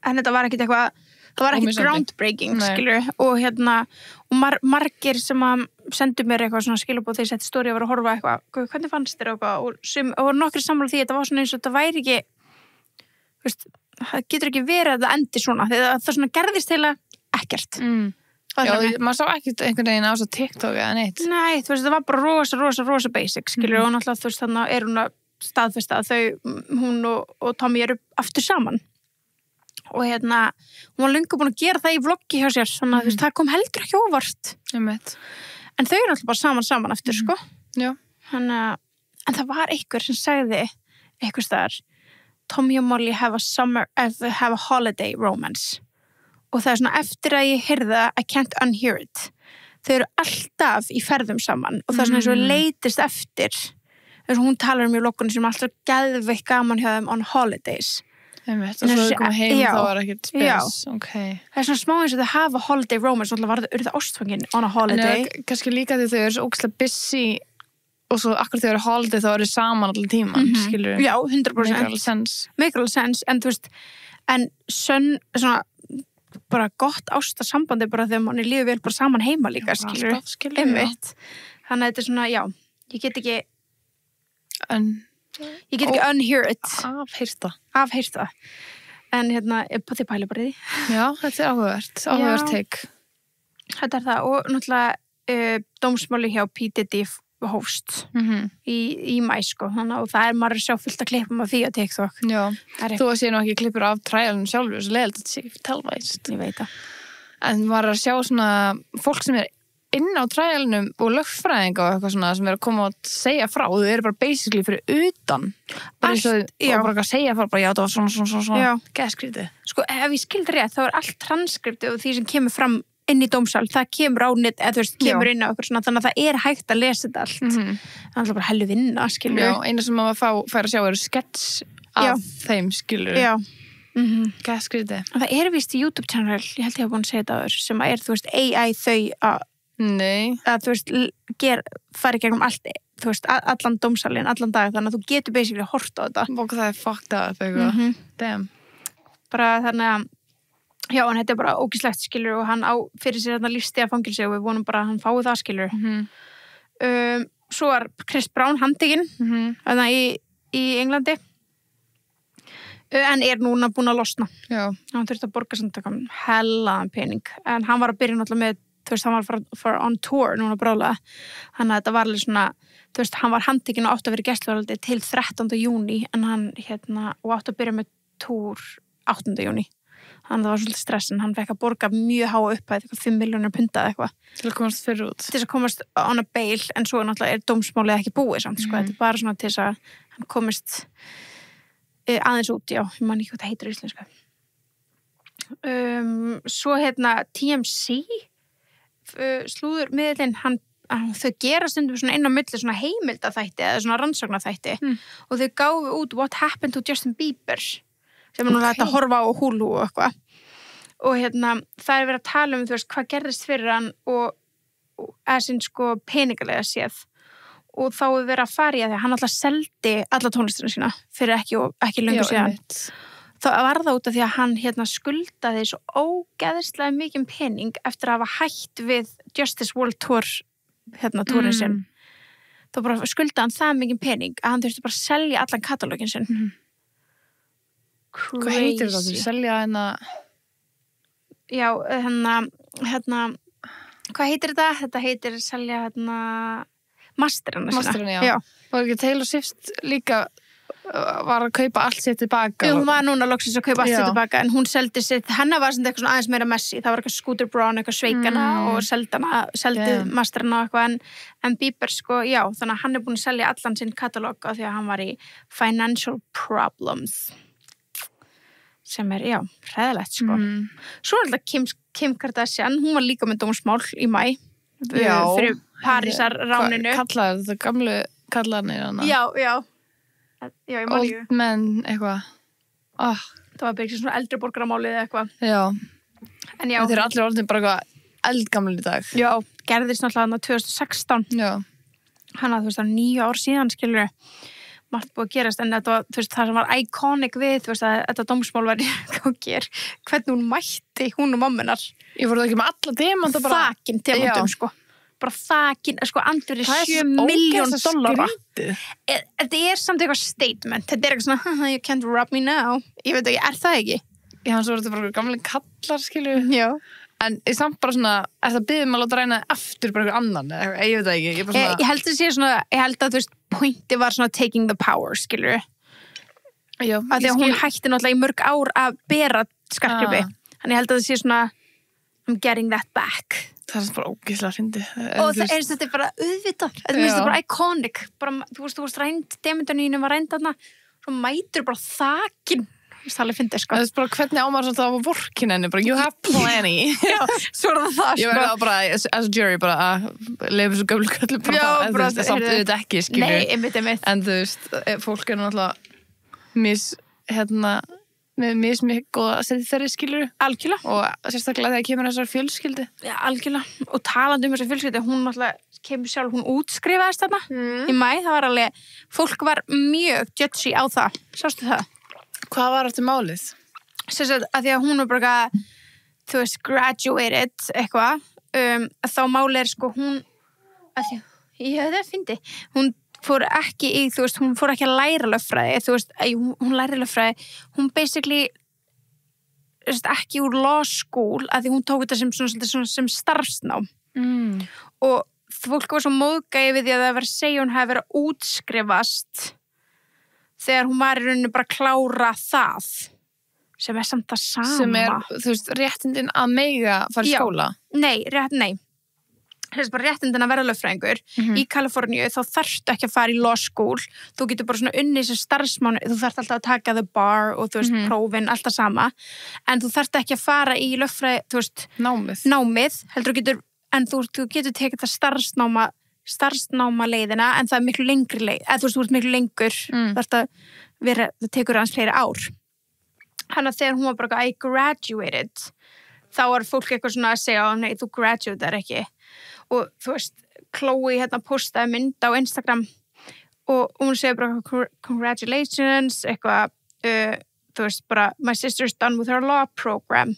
En þetta var ekkit eitthvað, það var ekkit Ómissandi. groundbreaking, Nei. skilju. Og hérna, margir sem að sendu mér eitthvað svona skilabóð þegar ég setti stóri að vera að horfa eitthvað. Guð, hvernig fannst þér eitthvað? Og nokkri sammála því að þetta var svona eins og þetta væri ekki, þú veist, það getur ekki verið að það endi svona. Þegar það svona gerðist heila ekkert. Já, maður sá ekkert einhvern veginn á þess að TikTok eða neitt. Nei, þú veist, það var bara rosa basic, skilur, og náttúrulega, þú veist, þannig er hún að staðfesta að hún og Tommy eru aftur saman. Og hérna, hún var löngu búin að gera það í vloggi hjá sér, þannig að þú veist, það kom heldur ekki óvart. Einmitt. En þau eru náttúrulega bara saman aftur, sko. Já. En það var einhver sem sagði, einhver staðar, Tommy og Molly have a holiday romance. Og það er svona eftir að ég heyrði það, I can't unhear it. Þau eru alltaf í ferðum saman og það er svona eins og leitist eftir. Þess að hún talar í lokkunni sem alltaf geðveikt gaman hjá þeim on holidays. Einmitt. Og svo þau koma heim Já. þá var ekkert spes. Ok. Það er svona smá eins og þau hafa holiday romance og alltaf eru það ástfangin on a En holiday. kannski líka því þau eru svo ógeðslega busy og svo akkur þegar þau eru holiday þá eru þau saman allir tíman, skilur við. Já, 100%. Make all sense. Make all sense. En þú veist, svona bara gott ástasambandi bara þegar manni líður vel bara saman heima líka, skilur. Alltaf, skilur við. Einmitt. Þannig að þetta er svona, já, ég get ekki, En Ég get ekki unhear it. Afheyrt það. En þið pæli bara í því. Já, þetta er áhugavert take. Þetta er það og náttúrulega dómsmáli hjá P. Diddy hófst í mæ sko. Þannig og það maður að sjá fullt að klippum af því að TikTok. Já, þú að sé nú ekki klippur af trialinu sjálfur, svo leiðilegt að þetta sé ekki telvæst. Ég veit það. En maður að sjá svona fólk sem inn á trialinu og lögfræðinga og eitthvað svona sem að koma að segja frá og þau bara basically fyrir utan bara bara að segja frá bara já það var svona geðskrítið. Sko ef ég skildi rétt þá allt transkriptið og því sem kemur fram inn í dómsal, það kemur á net eða þú veist, kemur inn á eitthvað svona þannig að það hægt að lesa þetta allt. Það er bara hellu vinna, skilur. Já, eina sem maður fær að sjá eru skets af þeim, skilur. Já. Geðskrítið. Það víst í YouTube channel, ég held ég hafa búin að segja þetta áður, sem þú veist, AI þau að þú veist, fari gegnum allt, þú veist, allan dómsalinn, allan dag, þannig að þú getur basically hort á þetta. Og það fucked up eitthvað. Damn. Bara þannig að, já, en þetta er bara ógislegt, skilur, og hann á fyrir sér þarna lífstíða fangilsi og við vonum bara að hann fái það, skilur. Svo var Chris Brown handtekinn, þarna í Englandi. En núna búin að losna. Já. Hann þurfti að borga samt hellaðan pening. En hann var að byrja náttúrulega með, þú veist, hann var for on tour núna brálega. Þannig að þetta var alveg svona, þú veist, hann var handtekinn og átti að vera í gæsluvarðhaldi til 13. júní, en hann, og átti að byrja með tour 8. júní. Þannig að það var svolítið stress, en hann fekk að borga mjög háa upphæð, 5 milljónir punda eða eitthvað. Til að komast fyrir út. Til þess að komast on a bail, en svo náttúrulega dómsmálið ekki búið samt, sko. Þetta er bara svona til þess að hann komist aðeins út, já, ég man ekki hvað það heitir í íslensku. Svo TMC slúður miðlinn, þau gera stundum svona inn á milli svona heimildaþætti eða svona rannsóknarþætti og þau gáfu út What Happened to Justin Bieber sem nú hægt að horfa á Hulu og eitthvað og það verið að tala þú veist, hvað gerðist fyrir hann og eða sinn sko peningalega séð og þá verið að fara í að því að hann alltaf seldi alla tónlistina sína fyrir ekki löngu síðan. Þá var það út af því að hann skuldaði svo ógeðslega mikið pening eftir að hafa hætt við Justice World Tour túrin sinn. Þá bara skuldaði hann það mikið pening að hann þurfti bara að selja allan katalógin sinn. Hvað heitir það? Þú selja Já, hvað heitir þetta? Þetta heitir selja masterina sína. Masterina, já. Var ekki Taylor Swift líka var að kaupa allt sitt tilbaka? Hún var núna loksins að kaupa allt sitt tilbaka en hún seldi sitt, hennar var eitthvað svona aðeins meira messi, það var eitthvað Scooter Braun, eitthvað sveikana og seldi masterina og eitthvað en Bieber sko, já, þannig að hann búin að selja allan sinn katalóg af því að hann var í financial problems sem já, hræðilegt sko. Svo er alltaf Kim Kardashian, hún var líka með dómsmál í mæ fyrir Parísar ráninu. Kallaði þetta gamlu kallarnir hana? Já, ég man ekki. Old men, eitthvað. Það var bara svona eldri borgaramálið eða eitthvað. Já. En já. Þetta er allir orðin bara eitthvað eldgamlir í dag. Já, gerðist náttúrulega 2016. Já. Hann þú veist, 9 ár síðan, skilur margt búið að gerast, en þetta var, þú veist, það sem var iconic við, þú veist, að þetta dómsmál var hvernig hún mætti, hún og mammunar. Ég voru það ekki með alla demanta bara. Þakin demantum, sko. Bara þakin, sko, andurri $7 million. Þetta samt eitthvað statement. Þetta eitthvað svona, you can't rob me now. Ég veit ekki, það ekki? Já, svo voru þetta bara gamlega kallar, skilju. Já. En ég samt bara svona, það byggðum að láta ræna eftir bara einhver annan, ég veit það ekki. Ég held að sé svona, ég held að þú veist, pointi var svona taking the power, skilur. Já. Af því að hún hætti náttúrulega í mörg ár að bera skartgripi. Þannig ég held að það sé svona, I'm getting that back. Það bara ógeðslega fyndið. Og þetta er bara auðvitað, þetta er bara iconic. Bara, þú veist rænd, demandanínum var rænd þarna, svo mætur bara þakin. Það finnst sko. Það er bara hvernig ámar svolítið á vorkin henni, bara you have plenty. Já, svo er það sko. Ég verði bara, as a jury, bara að leifa svo gömlu köllu bara það, en þú veist, það samt auðvitað ekki, skilju. Nei, einmitt. En þú veist, fólk er náttúrulega með mismikið að setja þeirri, skilju. Algjörlega. Og sérstaklega þegar kemur þessar fjölskyldi. Já, algjörlega. Og talandi þessar fjölskyldi, hún náttúrulega kemur sjálf, hún útskrifaðist þarna í mæ, það var alveg, fólk var mjög judgy á það. Sástu það? Hvað var eftir málið? Sérstætt að því að hún var bara þú veist, graduated eitthvað þá málið sko hún að því, já það fyndi hún fór ekki í, þú veist, hún fór ekki að læra lögfræði, þú veist, hún lærði lögfræði, hún basically ekki úr law school að því hún tók þetta sem starfsnám og fólk var svo móðgæði við því að það var að segja hún hafi verið að útskrifast þegar hún var í rauninni bara að klára það sem samt það sama sem þú veist, réttindin að mega fara í skóla nei það er bara réttindin að vera lögfræðingur í Kaliforníu þá þarftu ekki að fara í law school þú getur bara svona unnið sem starfsmann þú þarft alltaf að taka the bar og þú veist prófin, alltaf sama en þú þarft ekki að fara í lögfræði þú veist, námið heldur þú getur tekið það starfsnáma leiðina en það er miklu lengri leið eða þú veist, þú ert miklu lengur það tekur aðeins fleiri ár þannig að þegar hún var bara I graduated þá var fólk eitthvað svona að segja nei, þú graduated ekki og þú veist, Chloe postaði mynd á Instagram og hún segir bara congratulations eitthvað, þú veist bara my sister's done with her law program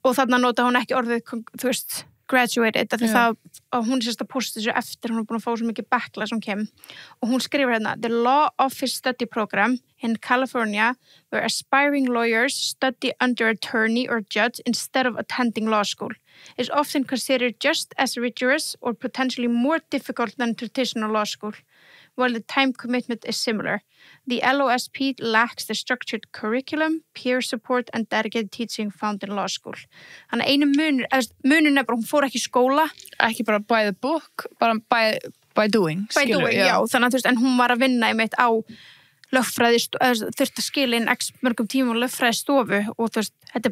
og þarna nota hún ekki orðið þú veist, graduated af því það, og hún sérst að posta þessu eftir hún er búin að fá svo mikið backlash og hún skrifur the law office study program in California where aspiring lawyers study under attorney or judge instead of attending law school is often considered just as rigorous or potentially more difficult than traditional law school, while the time commitment is similar. The LOSP lacks the structured curriculum, peer support and dedicated teaching found in law school. Þannig einu munur bara, hún fór ekki í skóla. Ekki bara by the book, bara by doing. By doing, já. Þannig að þú veist, en hún var að vinna einmitt á lögfræði, þurfti að skila inn x mörgum tímum á lögfræði stofu og þú veist, þetta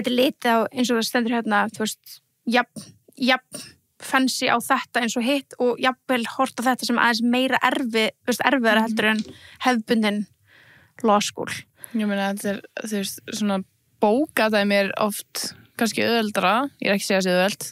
er litið á eins og það stendur hérna, þú veist, jafn fancy á þetta eins og hitt og jafnvel hort á þetta sem aðeins meira erfiðara heldur en hefðbundin law school. Ég meina, þetta er, þú veist, svona bókadæmi er oft kannski auðveldara, ég er ekki að segja þessi auðveld,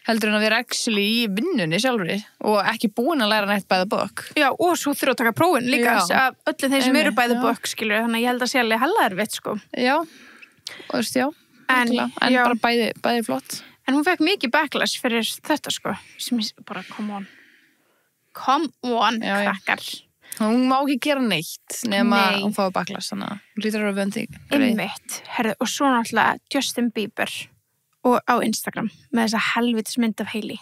heldur en að vera actually í vinnunni sjálfri og ekki búin að læra neitt by the book. Já, og svo þurfa að taka prófin líka af öllum þeim sem eru by the book, skilur, þannig að ég held að sé alveg hella erfitt, sko. Já, og þú veist, já, en bara bæði flott. En hún fekk mikið backlash fyrir þetta, sko, sem ég bara, come on, krakkar. Hún má ekki gera neitt nema hún fái backlash, þannig að hún lítur að vera vöndi. Einmitt, herðu, og svo náttúrulega Justin Bieber og á Instagram með þessa helvitis mynd af Hailey.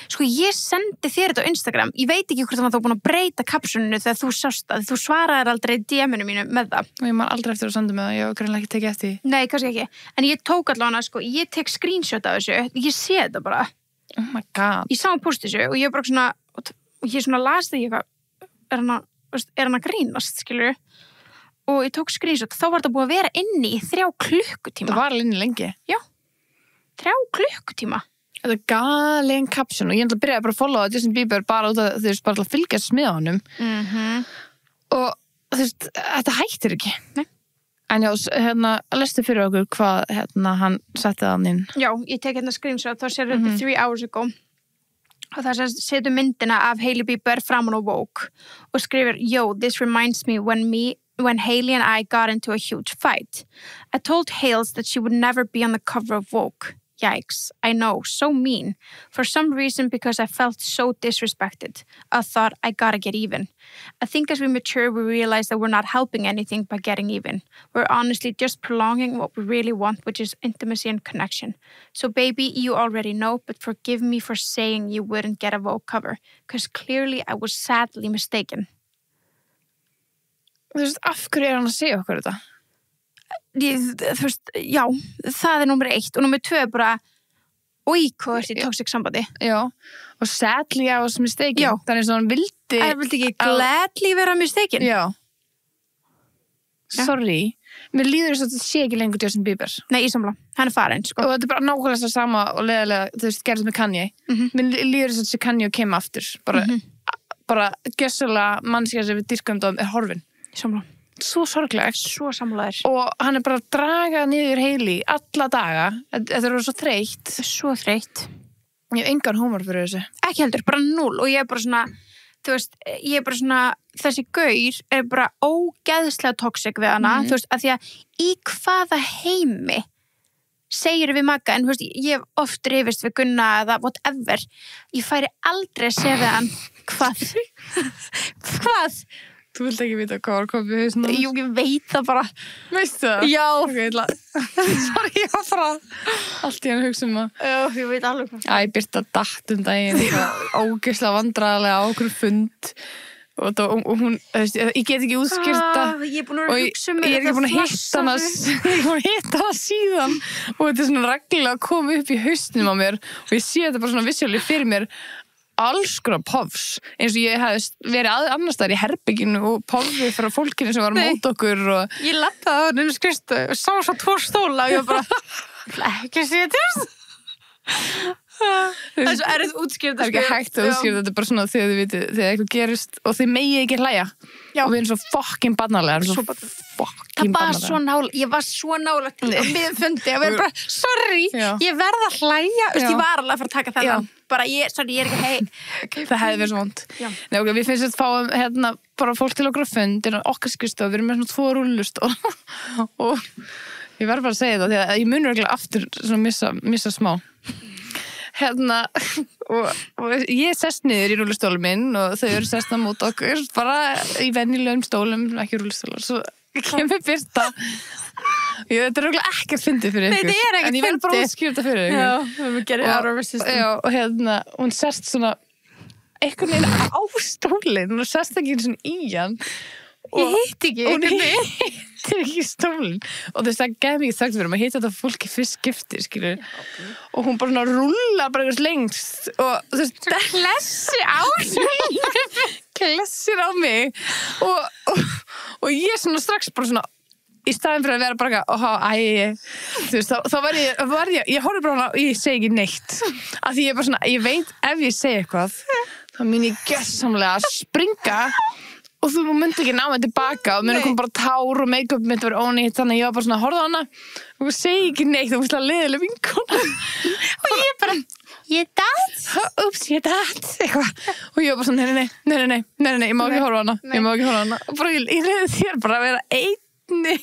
Sko, ég sendi þér þetta á Instagram, ég veit ekki hvort það var þá búin að breyta kapsuninu þegar þú sást að þú svaraðir aldrei DM-inu mínu með það. Og ég man aldrei eftir að senda með það, ég hef greinlega ekki tekið eftir. Nei, kannski ekki, en ég tók allavega, sko, ég tek screenshot af þessu, ég sé þetta bara. Oh my god. Ég sá hann posta þessu og ég bara svona, og ég svona las það, er hann að grínast, skilur? Og ég tók screenshot, þá var þetta búið að vera inni í 3 klukkutíma. Það var alveg inni lengi. Já, 3 klukkutíma. Þetta er galin caption og ég byrjaði bara að followa Justin Bieber bara út að þú veist, bara að fylgjast með honum. Og þú veist, þetta hættir ekki. Nei. En já, lestu fyrir okkur hvað hann setti það inn. Já, ég tek hérna screenshot, þá sér þetta 3 hours ago. Og það setur myndina af Hailey Bieber framan á Vogue og skrifir, yo, this reminds me when Hailey and I got into a huge fight. I told Hales that she would never be on the cover of Vogue. Yikes, I know, so mean. For some reason, because I felt so disrespected. I thought, I gotta get even. I think as we mature, we realize that we're not helping anything by getting even. We're honestly just prolonging what we really want, which is intimacy and connection. So baby, you already know, but forgive me for saying you wouldn't get a Vogue cover, because clearly I was sadly mistaken. Þú veist, af hverju hann að segja okkur þetta? Þú veist, já, það er númer 1 og númer 2 er bara hvað er þetta toxic sambandi? Já, og sadly I was mistaken. Já. Þannig að hann vildi ekki gladly vera mistaken? Já. Sorry, mér líður þess að þetta sé ekki lengur Justin Bieber. Nei, ég samla, hann er farin, sko. Og þetta er bara nákvæmlega það sama og leiðilega, þú veist, gerðist með Kanye. Mér líður þess að þessi Kanye kem aftur. Bara gjössalega mannskja sem við dyrkumdum er horfin. Samla. Svo sorglegt. Svo samlaðir. Og hann er bara að draga niður Hailey alla daga. Þetta er svo þreytt. Svo þreytt. Ég hef engan húmor fyrir þessu. Ekki heldur, bara 0 og ég er bara svona, þú veist, ég er bara svona, þessi gaur er bara ógeðslega toxic við hana, þú veist, að því að í hvaða heimi segir við Magga, en þú veist, ég hef oft rifist við Gunna eða whatever, ég færi aldrei að segja við hann hvað? Þú vilt ekki vita hvað var komið í hausnum? Jú, ég veit það bara. Veistu það? Já. Ok, sorry, ég var bara allt í hann að hugsa það. Já, ég veit alveg hvað. Æ, Birta datt daginn, ógeðslega vandræðarlega á okkur fund og hún, ég get ekki útskýrta ég er búin að hugsa ég er ekki búin að hitta hana síðan og þetta er svona reglulega að koma upp í hausnum á mér og ég sé þetta bara svona vissjóli fyrir mér alls konar pofs eins og ég hef verið annars staðar í herbygginu og pofið frá fólkinu sem var mót okkur og ég lappaði á henni skrifstu og sá svo 2 stóla og ég bara ekki að segja til það er svo erfitt útskýrt það er ekki hægt að útskýra þetta er bara svona þegar þið vitið þegar eitthvað gerist og þið megið ekki hlæja og við erum svo fucking barnalegar ég var svo nála við fundi og við erum bara sorry, ég verð að hlæja ég var alveg að fara að taka þennan bara sorry, ég er ekki það hefði verið svo vont Nei, okay, við finnst að fáum bara fólk til okkur að fund okkar skrifstofu, við erum með svona 2 rullustól og ég verð bara að segja það því að ég munur ekki aftur svona missa smá og ég sest niður í rúllustólum minn og þau eru sest á mót okkur bara í venjulegum stólum ekki rúllustólar, svo kemur Birta þetta er ekkert fyndið fyrir ykkur en ég verð bara að skýra þetta fyrir ykkur og hún sest svona einhvern veginn á stólinn hún sest ekki svona í hann ég hitt ekki hún hittir ekki stólinn og þú veist það gef mikið þögt fyrir maður hitt þetta fólki fyrst skipti skilur og hún bara svona rúlla bara eitthvað lengst og þú veist klessir á mig og ég svona strax bara svona í staðin fyrir að vera bara þú veist þá var ég horfði bara hana og ég segi ekki neitt af því ég bara svona ég veit ef ég segi eitthvað þá mun ég gjörsamlega springa og þú myndi ekki ná mig tilbaka og myndi kom bara tár og make-up myndi verið ónýtt þannig að ég var bara svona að horfa á hana og segi ekki neitt og það leiðilega vinkona og ég bara ég datt eitthvað og ég var bara svona nei ég má ekki horfa á hana og bara ég leiði þér bara að vera einni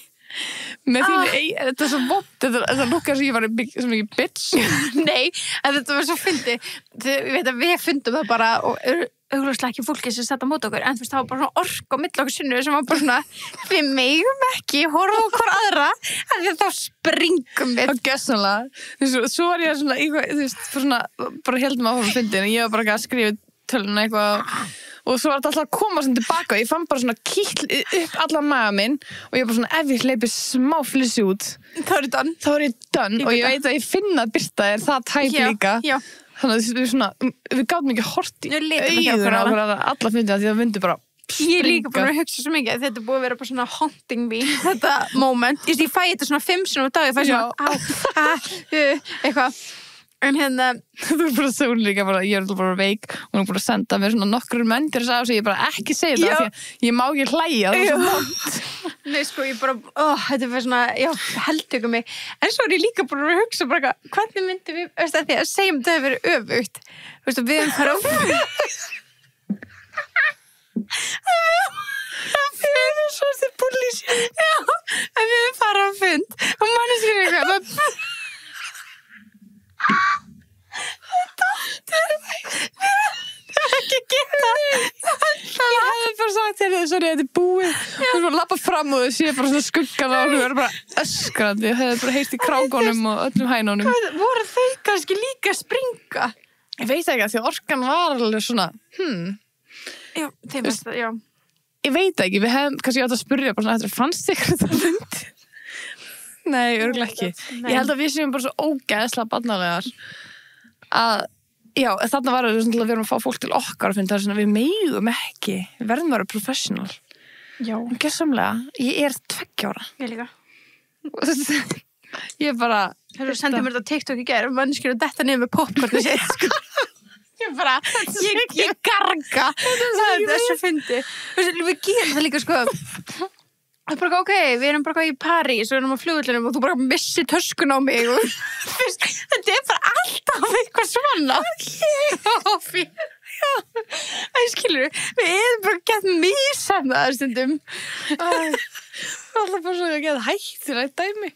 með þínu þetta er svo vott þetta lukkar sem ég var sem ekki bitch nei, en þetta var svo fyndið við fundum það bara og augljóslega ekki fólki sem sett á mót okkur en þú veist það var bara svona ork á milli okkur sinnu sem var bara svona við megum ekki horfa á hver aðra en því að þá springum við og gessanlega svo var ég svona þú veist bara heldum að horfa fyndið en ég var bara að skrifa töluna eitthvað og svo var þetta alltaf að koma svona tilbaka og ég fann bara svona kýll upp allan maga minn og ég bara svona ef ég hleypi smá flissi út þá er ég done og ég veit að ég finna að Birta það tæp líka þannig að við gátum ekki hort í auðuna alla fyndið því það myndi bara springa ég er líka bara að hugsa svo mikið þetta er búið að vera bara svona haunting me þetta moment ég fæ þetta svona 5 sinum á dag ég fæ svona eitthvað en þú er bara svo líka bara, ég er bara veik og hún er bara að senda mér svona nokkur menn til þess að ég bara ekki segja það því að ég má ekki hlæja það er svo vont nei sko ég bara, þetta er bara svona heldtöku mig, en svo er ég líka bara að hugsa bara hvernig myndi við, veist það því að segjum það hefur verið öfugt veist þú, við erum fara á það er svo þetta búlis en við erum fara á fund og manni skrifir eitthvað ekki geta ég hefði bara sagt þér sorry, þetta er búið þú erum að lappa fram og þau sé bara svona skuggan og þú verður bara öskrandi og hefði bara heyrt í krákonum og öllum hænunum voru þau kannski líka að springa ég veit ekki að því orkan var alveg svona já, þeim veist það, já ég veit ekki, við hefum kannski átt að spyrja bara svona, fannst þig þetta myndi nei, örugglega ekki ég held að við séum bara svo ógeðslega barnalegar að já, þarna var það að við erum að fá fólk til okkar að finna það svona við megum ekki við verðum að vera professional já, gersamlega, ég er 2 ára ég líka ég bara þú sendir mér þetta TikTok í gær og mannskjur að detta niður með popcorn og sér sko ég bara, ég garga það er svo fyndi við gerum það líka sko það er bara ok, við erum bara í París og erum á flugvöllunum og þú bara missi töskun á mig og þetta er bara alltaf eitthvað svona það skilur við erum bara gett mísefnaðar stundum alltaf bara svo að geta hættilegt dæmi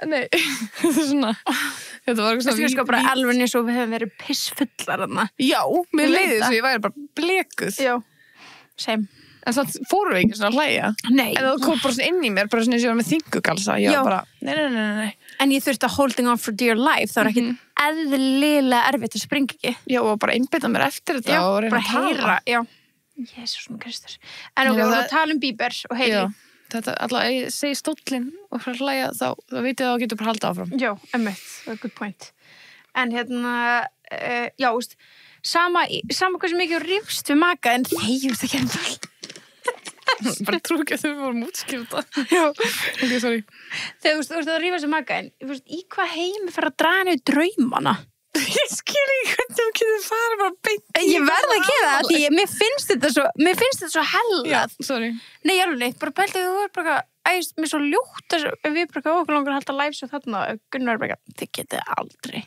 Nei, svona þetta var Þessi eitthvað sko bara alveg eins og við hefum verið pissfullar þarna. Já, mér Ég veit leiði það. svo ég væri bara blekuð Já. Same. en samt fórum við ekki svona að hlæja Nei. en það kom bara svona inn í mér bara svona eins og ég var með þingugalsa ég Já. var bara, nei En ég þurfti að holding on for dear life, það var ekki eðlilega erfitt að springa ekki. Já, og bara einbeita mér eftir þetta og reyna bara að tala heyra. Já. Jésús minn Kristur. En Já, við vorum það- að tala um Bieber og Hailey. Já, þetta alltaf, ef ég segi stóllinn og fyrir að hlæja þá vitið það að getur bara haldið áfram Já, emmitt, það er good point. En já, veist, sama hversu mikið rífst við maka, en þeir það ekki ennþá. bara trú ekki að þau vorum útskýrta Já. ok, sorry Þegar þú veist að rífa sig maka, en þú veist, í hvað heimi fyrir að draga niður draumana? ég skil ekki hvernig þú getur fara bara beint Ég verð að gera það, því mér finnst þetta svo hellað. Já, sorry Nei, alveg neitt, bara pælti þú er bara æst, mér svo ljótt að við bara okkur langar að halda live svo þarna, Gunnar er bara þið getið aldrei.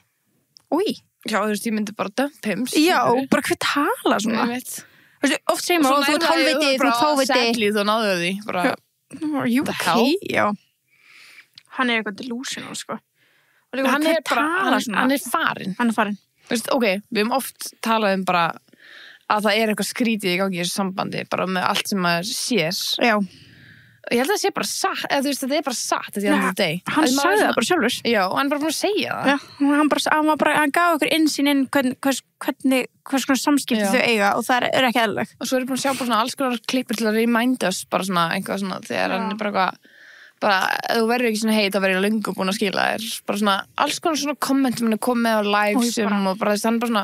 Új. Já, þú veist, ég myndi bara dump him Já, bara hver tala svona. Ég veit Þú veist, oft segir maður, þú ert hálfviti, þú ert fáviti. Sadly, þú náðu því bara, Are you The hell? okay? Já. Hann er eitthvað delusional, sko. Og líka hann hver er bara, talar svona. hann er farinn Hann er farinn. Þú veist, ok, við höfum oft talað um bara að það er eitthvað skrítið í gangi í þessu sambandi, bara með allt sem maður sér Já. ég held að það sé bara satt, eða þú veist, þetta er bara satt þetta er the day Hann Að maður sagði er það bara sjálfur. Já, og hann er bara búin að segja það Já, hann gaf okkur innsýn inn hvers konar samskipti Já. þau eiga og það er ekki eðlileg. og svo er ég búin að sjá bara svona alls konar klippur til að remind us bara svona, einhvað svona, þegar hann er bara eitthvað bara, ef þú verður ekki svona heit að verður löngu búin að skila þér, bara svona alls konar svona kommentum hann er komið með á livesum og bara þess að hann bara svona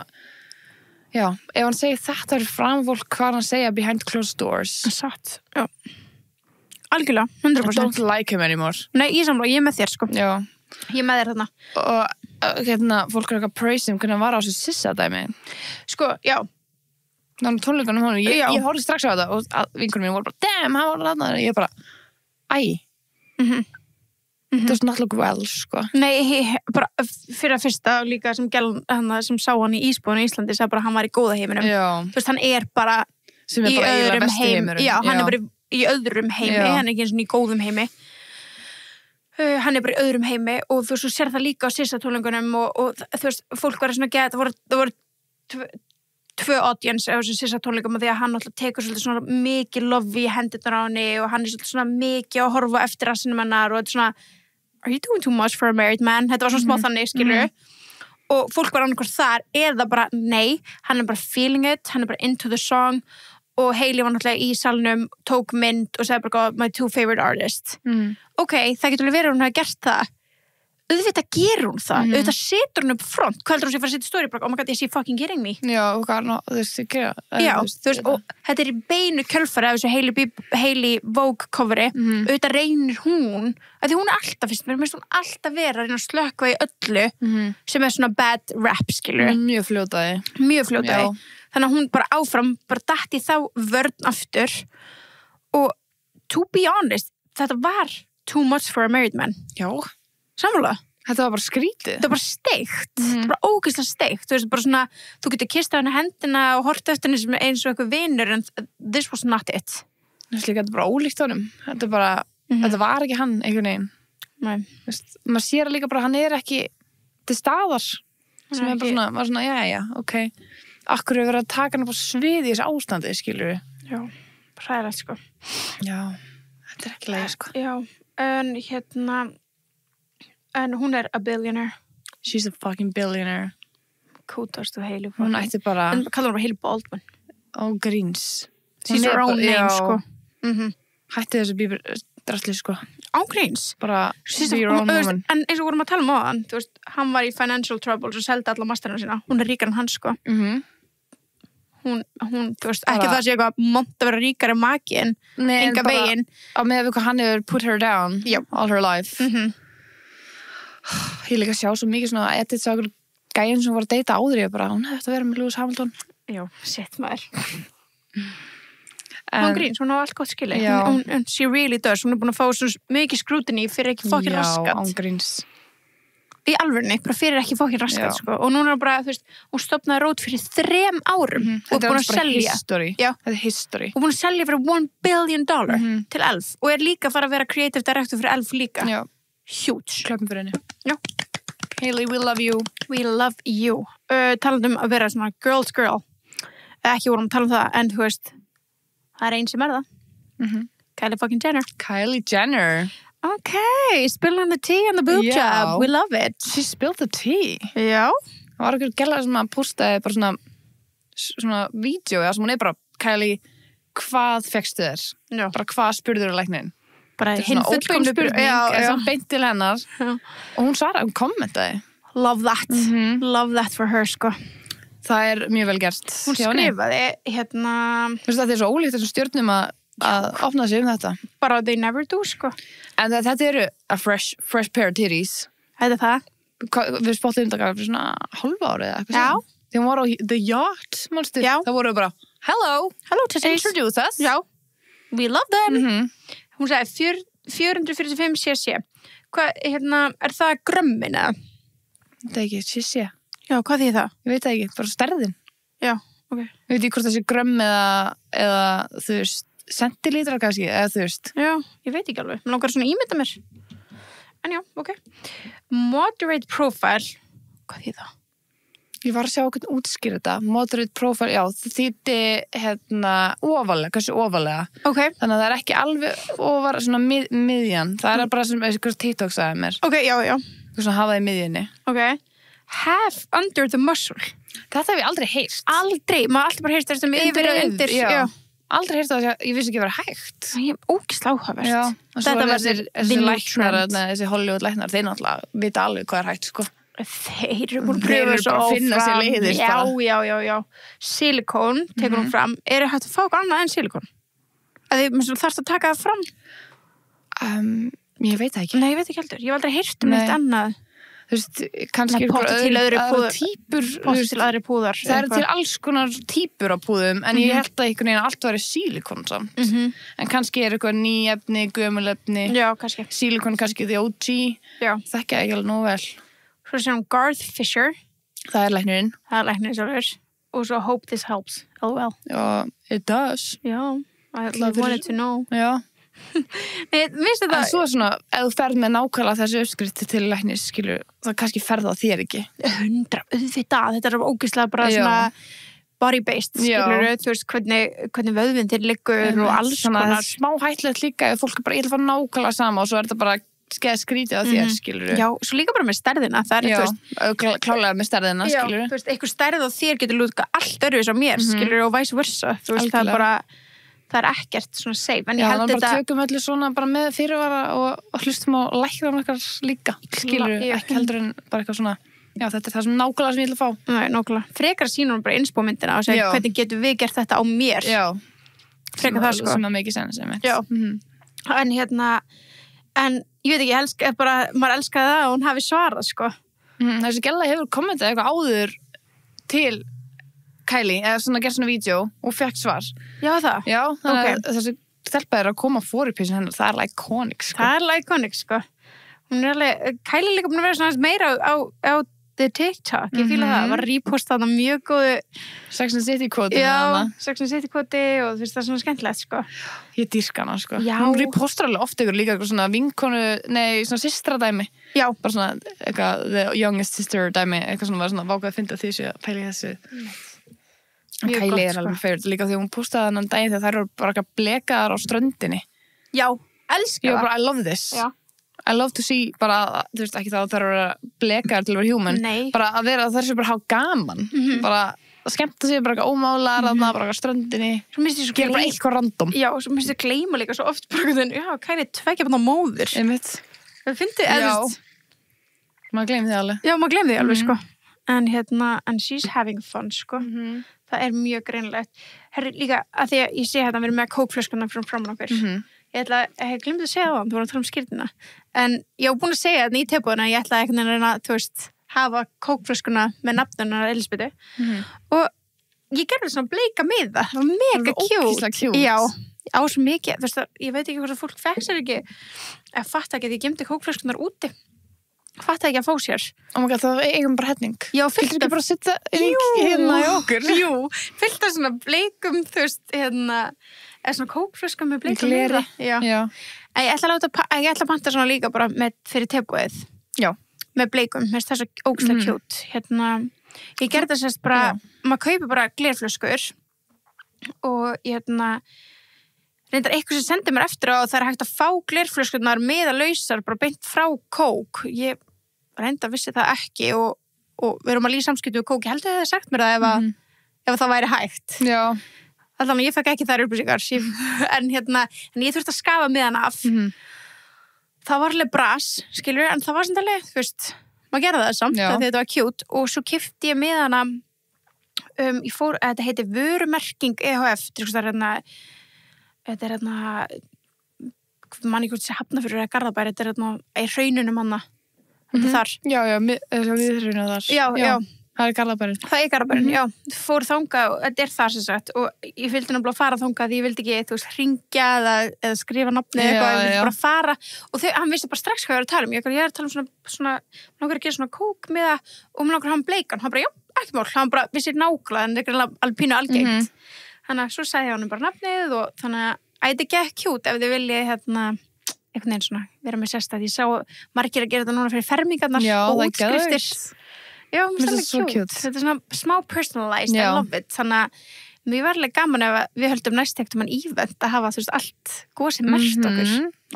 já, ef hann segir þetta er framfólk hvað er hann að segja behind closed doors Satt. Já. Algjörlega, 100%. don't like him anymore Nei, ég er með þér, sko. já, Ég er með þér þarna. og fólk er eitthvað praise him hvernig hann var á þessu sissa dæmi Sko, já. þannig tónleikunum honum, Já. ég horfði strax á þetta og vinkunum mín voru bara, damn, hann var þarna ég bara, does not look well, sko Nei, bara fyrir að fyrsta líka sem sem sá hann í Ísbúinu í Íslandi sagði bara að hann var í góða heiminum. já, Þú veist, hann er bara sem er í bara eiginlega öðrum besti heim. heimurinn Já, hann er bara í öðrum heimi, Já. hann er ekki eins og í góðum heimi. Hann er bara í öðrum heimi og þú veist, þú sér það líka á Sissa-tónleikunum og þú veist, fólk var svona það voru tvö audience á þessu Sissa-tónleikum og því að hann alltaf tekur svolítið svona mikið lofi í hendurnar á henni og hann er svolítið svona mikið að horfa eftir rassinum hennar og þetta er svona are you doing too much for a married man? Þetta var svona smá þannig, skilur og fólk var annað hvort þar eða bara nei, hann er bara feeling it, hann er bara into the song og Hailey var náttúrulega í salnum, tók mynd og sagði bara my two favorite artists. Ok, það getur alveg verið að hún hafi gert það. Auðvitað gerur hún það. Auðvitað setur hún upp front. Hvað heldur hún sé að fara að setja story? Oh my god, is she fucking kidding me? já, og hvað er þú veist, ég gera Já, þú veist, og þetta er í beinu kjölfari af þessu Hailey Vogue coveri. Auðvitað reynir hún, af því hún er alltaf, mér finnst hún alltaf vera að reyna að slökkva í öllu sem er svona bad rap, skilur. mjög fljótaði Mjög fljótaði. Já. Þannig að hún bara áfram, bara datt í þá vörn aftur og to be honest, þetta var too much for a married man. já, Sammála. þetta var bara skrítið Þetta var bara steikt. Þetta var bara ógeðslega steikt. Þú veist, bara svona, þú getur kysst á henni hendina og hort eftir henni sem eins og eitthvað vinur en this was not it. þetta er bara ólíkt honum þetta er bara, þetta var ekki hann einhvern veginn Nei. veist, maður sér líka bara, hann er ekki til staðar sem Hann er er bara svona, maður svona, já, ok akkur hefur verið að taka hann upp á svið í þessu ástandi, skilur við Já, hræðilegt sko. já, þetta er ekki leið, sko Já, en hún er a billionaire. she's a fucking billionaire Kudos to Hailey. hún ætti bara, En kallar hún bara Hailey Baldwin. á gríns She's Hún er her own bara- name, já, sko. hætti þessu bíbur drastli, sko Ángríns. bara, be your own woman En eins og vorum að tala um á hann, þú veist, hann var í financial trouble og seldi alla masterina sína. Hún er ríkar en hann, sko. Hún, þú veist, ekki Bara- það sé eitthvað mont að vera ríkar en maki en Nei, enga veginn. á með við hvað hann hefur put her down Já. all her life ég líka sjá svo mikið svona edits á okkur gæjum sem voru að deyta áður ég bara, hún hefði eftir að vera með Lewis Hamilton Já, shit maður. en, Hún gríns, hún á allt gott skilið. Já. Hún she really does. Hún er búin að fá svo mikið scrutiny fyrir ekki fokkin já, raskat. án gríns Í alvörunni, bara fyrir ekki fokkin raskat, Já. sko. Og núna er bara, þú veist, hún stopnaði rót fyrir 3 árum og þetta búin er að bara selja. history Já. þetta er history Og búin að selja fyrir $1 billion til Elf. Og er líka að fara að vera creative director fyrir Elf líka. já. huge. Klöppum fyrir henni. Já. Hailey, we love you. We love you. Talandi að vera svona girl's girl. Ekki vorum að tala það, en þú veist, það einn sem það. Kylie fucking Jenner. Kylie Jenner. Okay, spilling the tea and the boob job. We love it. She spilled the tea. Já. Það var einhver gæla sem að postaði bara svona vídeo, já, sem hún bara, Kylie, hvað fékkstu þér? Já. Bara hvað spurður læknin? Bara hinn fullkomnu spurning, eða beint til hennar. Og hún svaraði, hún kommentaði. Love that. Love that for her, sko. Það mjög vel gert. Hún skrifaði, Þú veist, það svo ólíkt þessum stjörnum að opna sig þetta. Bara they never do, sko. En þetta a fresh pair of titties. Þetta það. Við spottum þetta fyrir svona hálfa árið eða eitthvað. Já. Þegar hún var á The Yacht, mannstu? Já. Það voru bara, hello titties. Introduce us. Já. We love them. Hún sagði 445 cc. Hvað, það grömmin eða? Það ekki, cc. Já, hvað þýðir það? Ég veit það ekki, bara stærðin. Já, ok. Ég veit ekki hvort það sé grömm eða þú veist, centilítrar kannski, eða þú veist. Já, ég veit ekki alveg. Mér langar svona ímynda mér. En já, ok. Moderate profile. Hvað þýðir það? Ég var að sjá okkur útskýra þetta. Moderate profile, já, það þýtti ofalega, hversu ofalega. Ok. Þannig að það ekki alveg ofar svona miðjan. Það bara sem eitthvað TikTok sagði mér. Ok, já. Þú svona hafa það í miðjunni. Ok. Half under the muscle. Þetta hef ég aldrei heyrt. Aldrei, maður alltaf bara heyrt þessum yfir og undir. Já. Aldrei heyrt það, ég vissi ekki að vera hægt. Það er ógeðslega áhugavert. Já, og svo Þetta var þessi læknar, þessi Hollywood læknar, þeir náttúrulega vita alveg hvað hægt, sko. Þeir eru búin að pröfa svo að finna sér leiðir. Já. Silikón, tekur hún fram. Eru hægt að fá eitthvað annað en silikón? Að þið þarfst að taka það fram? Ég veit það ekki. Nei, ég veit ekki heldur. Ég hef aldrei heyrt neitt annað. Þú veist, kannski aðra típur. Potti til aðri púðar. Það til alls konar típur á púðum, en ég held að einhvern veginn allt væri silikon samt. En kannski eitthvað nýefni, gömulefni. Já, kannski. Silikon kannski the OG. Já. Þekki ekki alveg nóg vel. Svo sem Garth Fisher. Það læknirinn. Það læknirinn sjálfur. Og svo Hope This Helps. LOL. Já, it does. Já, I wanted to know. Já. Nei, minnst þetta... En svo svona, ef þú ferð með nákvæmlega þessu uppskrifti til læknis, skilur, það kannski ferð á þér ekki. 100, auðvitað. Þetta ógeðslega bara svona body-based, skilur, þú veist, hvernig vöðvinn til liggur og alls konar. Svona smá hættulegt líka ef fólk bara, ég vil fara nákvæmlega sama og svo þetta bara skrítið á þér, skilur. Já, svo líka bara með stærðina. Það þú veist, klálega með stærðina, skilur. Já, þú veist, eitthvað stærð á þér getur lúka allt öruvis á mér, skilur, og vice versa. Þú veist, það ekkert svona safe, en ég held þetta... Já, bara tökum öllu svona bara með fyrirvara og hlustum á læknar okkar líka, skilur, ekki heldur en bara eitthvað svona, já, þetta það sem nákvæmlega sem ég vil fá. Nei, nákvæmlega. Frekar sínum bara innspómyndina og segja hvernig getum við gert þetta á mér. Já. Frekar það, sko. Sem að mikið senna sem Já. En ég veit ekki, maður elskaði það og hún hafi svarað, sko. Þessi gæla hefur kommentað eitthvað áður til Kylie, eða svona gert svona vídeo og fekk svar. Já, það? Já, þessi stelpa að koma fór í písin hennar, það iconic, sko. Það iconic, sko. Hún alveg, Kylie líka búin að vera svona meira á the TikTok, ég fíla það, var repostað á mjög góðu Sex and City kvoti. Já, Sex and City kvoti og þú veist það er svona skemmtilegt, sko. Ég dýrka hana, sko. Já. Hún repostar alveg oft ykkur líka eitthvað svona vinkonu, svona systradæmi. Já. Bara svona, eitthvað, the youngest sister dæmi, eitthvað svona var svona vákað að finna því að pæli þessu. Kylie er alveg favorite líka því hún postaði þannig daginn þegar þær eru bara blekaðar á ströndinni. Já, elska það. I love this. Já. I love to see bara, þú veist ekki þá að þær eru blekaðar til að vera human. Nei. Bara að vera þær sem bara hafa gaman. Bara að skemmta sig bara ómálar, bara á ströndinni. Svo minnst ég svo gera bara eitthvað random. Já, og svo minnst ég gleyma líka svo oft bara já, Kylie 2 barna móðir. Einmitt. Það fyndi, maður gleymir því alveg. Já, maður gleymir því alveg, sko. En she's having fun, sko. Það er mjög greinlegt. Herri, líka, að því að ég sé hérna, við erum með kókflöskuna frá framan okkur. Ég ætla að, ég glemdi að segja það, þú voru að tala um skýrtina. En ég var búin að segja þetta í tilbúðina, ég ætla að reyna, þú veist, hafa kókflöskuna með nafnunar Elisabethu. Og ég gerði svona bleika miða. Það var mega cute. Já, á svo mikið. Þú veist, ég veit ekki hvort að fólk fekk sér ekki að fatta ekki að ég gemdi kókflöskunar úti. Fatta ekki að fá sér. Oh my god, það eigum bara henning. Já, fylgdu ekki bara að sitta hérna í okkur. Jú, fylgdu svona bleikum, þú veist, eða svona kókflöskum með bleikum gleri. Já. En ég ætla að panta svona líka bara fyrir tebúið. Já. Með bleikum, mér finnst það svo ógeðslega cute. Ég gerði það sérst bara, maður kaupir bara glerflöskur og reyndar eitthvað sem sendir mér eftir og það hægt að fá glerflöskurnar meðalausar bara beint frá Coke. Ég reyndar vissi það ekki og við erum að líka samskipti við Coke. Ég heldur að það hefði sagt mér það ef það væri hægt. Já. Allan ég fekk ekki þær upplýsingar en ég þurfti að skafa miðan af. Það var alveg bras, skilur, en það var samt alveg, þú veist, maður gerði það samt þegar þetta var cute og svo keypti ég miðana þetta heiti vörumerking EHF, þetta er manni hvort sé Hafnarfjörður eða Garðabær, þetta er í hraununum hana. Þetta þar. Já, við hraunum þar. Já. Það er Garðabærin. Það er Garðabærin, já. Fór þangað og þetta er það sem sagt og ég vildi náttúrulega fara þangað því ég vildi ekki, þú veist, hringja eða skrifa nafni eitthvað, ég vildi bara fara og hann vissi bara strax hvað ég var að tala um. Ég er að tala um svona langar að gera svona kók með það og mér langar að hafa bleikan. Hann bara, já, ekki mál. Hann bara vissi nákvæmlega en þetta er alveg pínu algengt. Þannig að svo sagði ég honum bara nafnið og þannig að þetta gekk cute ef þið viljið einhvern veginn svona vera með sérstæð. Ég sá margir að gera þetta núna fyrir fermingarnar og útskriftir. Já, mér finnst það cute. Þetta er svona smá personalized, I love it. Þannig að mér var alveg gaman ef við höldum næst ekkert event að hafa, þú veist, allt góð sem merkt okkur.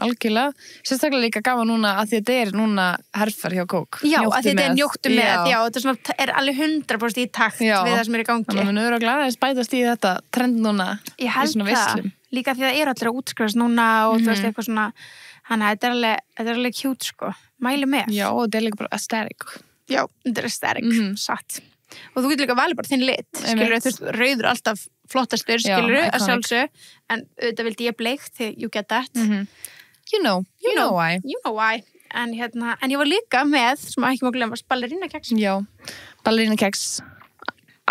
Algjörlega. Sérstaklega líka gaman núna að því þetta er núna herfer hjá Coke. Já, að þetta er njóttu með. Já, þetta er alveg 100% í takt við það sem er í gangi. Þannig að við erum glæðið að spætast í þetta trend núna. Ég held það. Líka því það er allir að útskrifast núna og þú veist, eitthvað svona. Þannig að þetta er alveg cute, sko. Mæli með. Já, og þetta er líka bara aesthetic. Já, þetta er aesthetic, satt. Og þú getur líka valið bara þinn lit, skilur þú veist, rauður alltaf flottastur, skilur að sjálfsög, en auðvitað vildi ég bleikt því you get that. You know why. You know why. En ég var líka með, sem ekki má glemast, ballerínakeks. Já, ballerínakeks.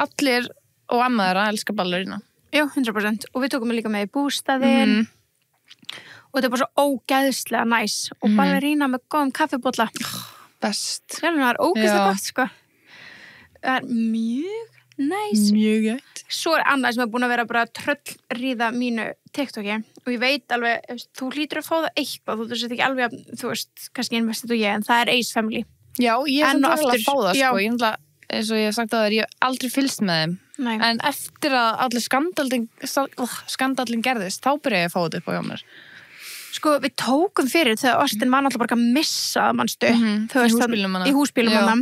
Allir og amma þeirra elskar ballerína. Já, 100%. Og við tókum líka með í bústaðinn. Og þetta er bara svo ógeðslega næs. Og ballerína með góðum kaffibólla. Best. Já, það er ógeðslega gott, sko. Það er mjög næs. Mjög gætt. Svo er annað sem er búin að vera bara tröllríða mínu TikToki og ég veit alveg, þú hlýtur að fá það eitthvað, þú veist ekki alveg, þú veist, kannski einvestið og ég, en það er Ace Family. Já, ég er svona alveg að fá það, sko. Ég ætla, eins og ég hef sagt að ég hef aldrei fylgst með þeim. Nei. En eftir að allir skandallin gerðist, þá byrjaði ég að fá þetta upp á hjá mér. Sko, við tókum fyrir þegar Austin var náttúrulega bara að missa, manstu, í húsbílum hana.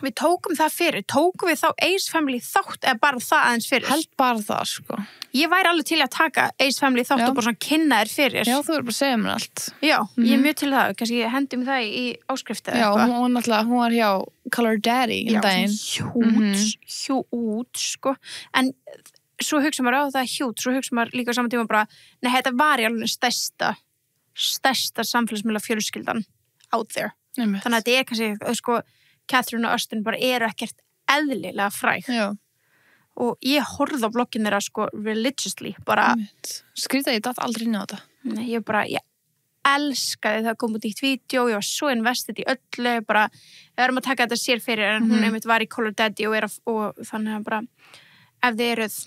Við tókum það fyrir, tókum við þá Ace Family þátt eða bara það aðeins fyrir? Held bara það, sko. Ég væri alveg til að taka Ace Family þátt og bara svona kynna þér fyrir. Já, þú verður bara að segja mér allt. Já, ég er mjög til það, kannski ég hendi mig það í áskrifti eða eitthvað. Já, hún var hjá Color Daddy daginn. Hjút, sko. En svo hugsa maður á það hjút, svo hugsa maður líka á saman tíma bara, nei, þetta var í alveg stærsta samfélagsmiðla fjölskyldan out there. Þannig að þetta er kannski, sko, Catherine og Austin bara eru ekkert eðlilega fræg. Já. Og ég horfði á bloggin þeirra, sko, religiously, bara. Skrýta, ég datt aldrei inn á þetta. Nei, ég elskaði það kom út nýtt vídeo, ég var svo investið í öllu, bara, við erum að taka þetta sér fyrir, en hún einmitt var í Color Daddy og þannig að bara, ef þið eruð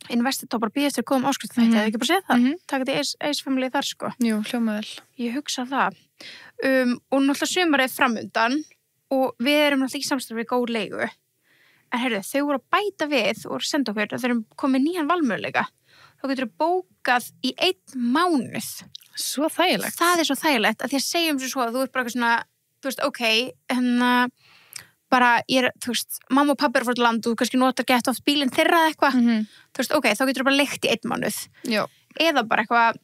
investið, þá bara býðast þér góðum áskrift þetta, eða ekki bara segja það, taka þetta Ace Family þar, sko. Jú, hljóma vel. Ég hugsa það. Og náttúrulega sumarið framundan, og við erum náttúrulega í samstarfi við góð leigu. En heyrðu, þau voru að bæta við og senda okkur að þau erum komið nýjan valmöguleika. Þá getur þau bókað í 1 mánuð. Svo þægilegt. Það er svo þægilegt að því að segjum svo að þú ert bara eitthvað svona, þú veist, ok, en bara, þú veist, mamma og pappi eru frá land og þú kannski notar gett oft bílinn þeirra eða eitthvað. Þú veist, ok, þá getur þau bara leikt í 1 mánuð. Já. Eða bara eitthvað,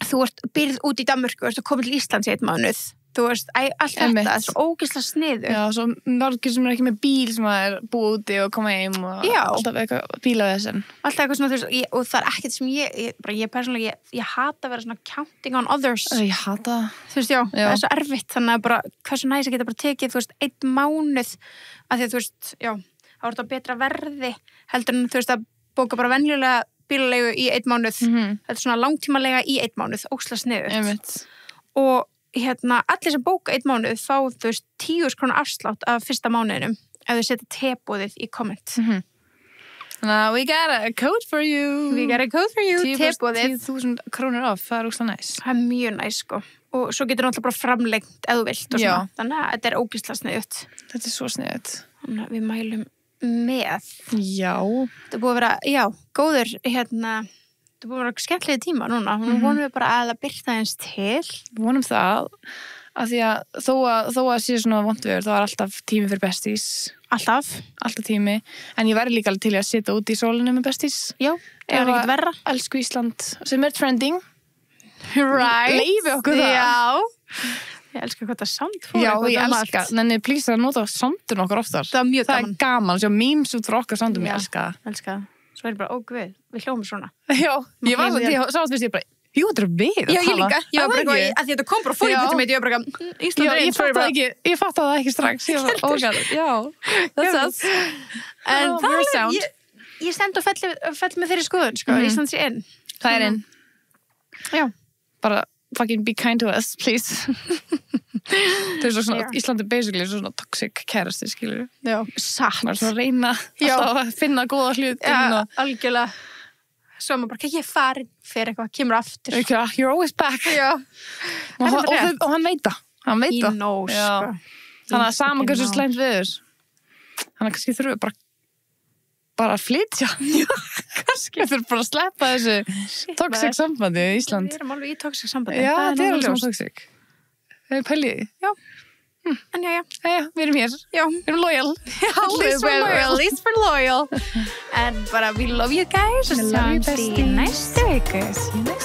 þú ert byrð út í Danmörku og ert að koma til Íslands í 1 mánuð. Þú veist, allt þetta er svo ógeðslega sniðu. Já, svo margir sem er ekki með bíl sem er búið úti og koma heim og alltaf eitthvað bíla þessin. Alltaf eitthvað svona, þú veist, og það er ekkert sem ég persónulega, ég hata að vera svona counting on others. Ég hata. Þú veist, já, það er svo erfitt, þannig að bara, hversu næs að geta bara tekið, þú veist, 1 mánuð, af því að þú veist, já, þá er þetta betra verði, heldur en þú veist að bóka bara venjulega bílaleigu í 1 mánuð, þetta er svona langtímalega í 1 mánuð, ógeðslega sniðugt. Og allir sem bóka 1 mánuð fá, þú veist, 10.000 krónur afslátt af fyrsta mánuðinum ef þau setja teboðið í komment. Þannig að we got a code for you. We got a code for you. 10.000 krónur off, það ógeðslega næs. Það mjög næs, sko. Og svo getur náttúrulega bara framlengt ef þú vilt og Já. svona. Þannig að þetta ógeðslega sniðugt. Þetta svo sniðut. Þannig að við mælum með. Já. Þetta búið að vera, já, góður, þetta búið að vera skemmtilegi tíma núna. Nú vonum við bara að það byrta eins til. Við vonum það, að því að þó að sé svona vondveður, þá alltaf tími fyrir besties. Alltaf tími. En ég væri líka alveg til að sitja út í sólinu með besties. Já, það er ekkert verra. Elsku Ísland, sem trending. Right. Leifi okkur það. Já. Ég elska hvað það sound fór. Já, ég elska. Nenni, please að nota soundun okkar oftar. Það er mjög gaman. Það er gaman, sjá memes út frá okkar soundum, ég elska það. Elska það. Svo er ég bara, ó guð, við hljóðum svona. Já, ég var það, ég sátt fyrst ég bara, jú, þetta er við að Já, ég tala. líka. Ég var bara Það eitthvað, að því þetta kom bara fór í putum mitt, ég var bara Ísland Já, er eins. ég fattaði það ekki strax. Ég var, oh god, já, that's us. En Oh, það we're er, sound. ég stend og fell með þeirri skoðun, sko. Ísland sé inn. Það er inn. Já. Bara fucking be kind to us, please. Það er svona, Ísland er basically svona toxic kærasti, skilur. Já. Satt. Maður er svona að reyna alltaf að finna góða hlutin Já, og algjörlega. Svo er maður bara, ég er farin, fer eitthvað, kemur aftur. you're always back. Já. Og hann veit það. Hann veit He það. knows, Já. sko. Þannig að saman hversu knows. slæmt við þess. Þannig að kannski þurfum við bara að flytja. Kannski þurfum bara að sleppa þessu toxic sambandi í Ísland. Við erum alveg í toxic sambandi. Já, það er nú alveg ljóst. svona toxic. Það er pæliði. Já. En já. Jæja, við erum hér. Já. Við erum loyal. At least we're loyal. And but we love you guys. We love you, Sjáumst í besties. næstu viku. See you next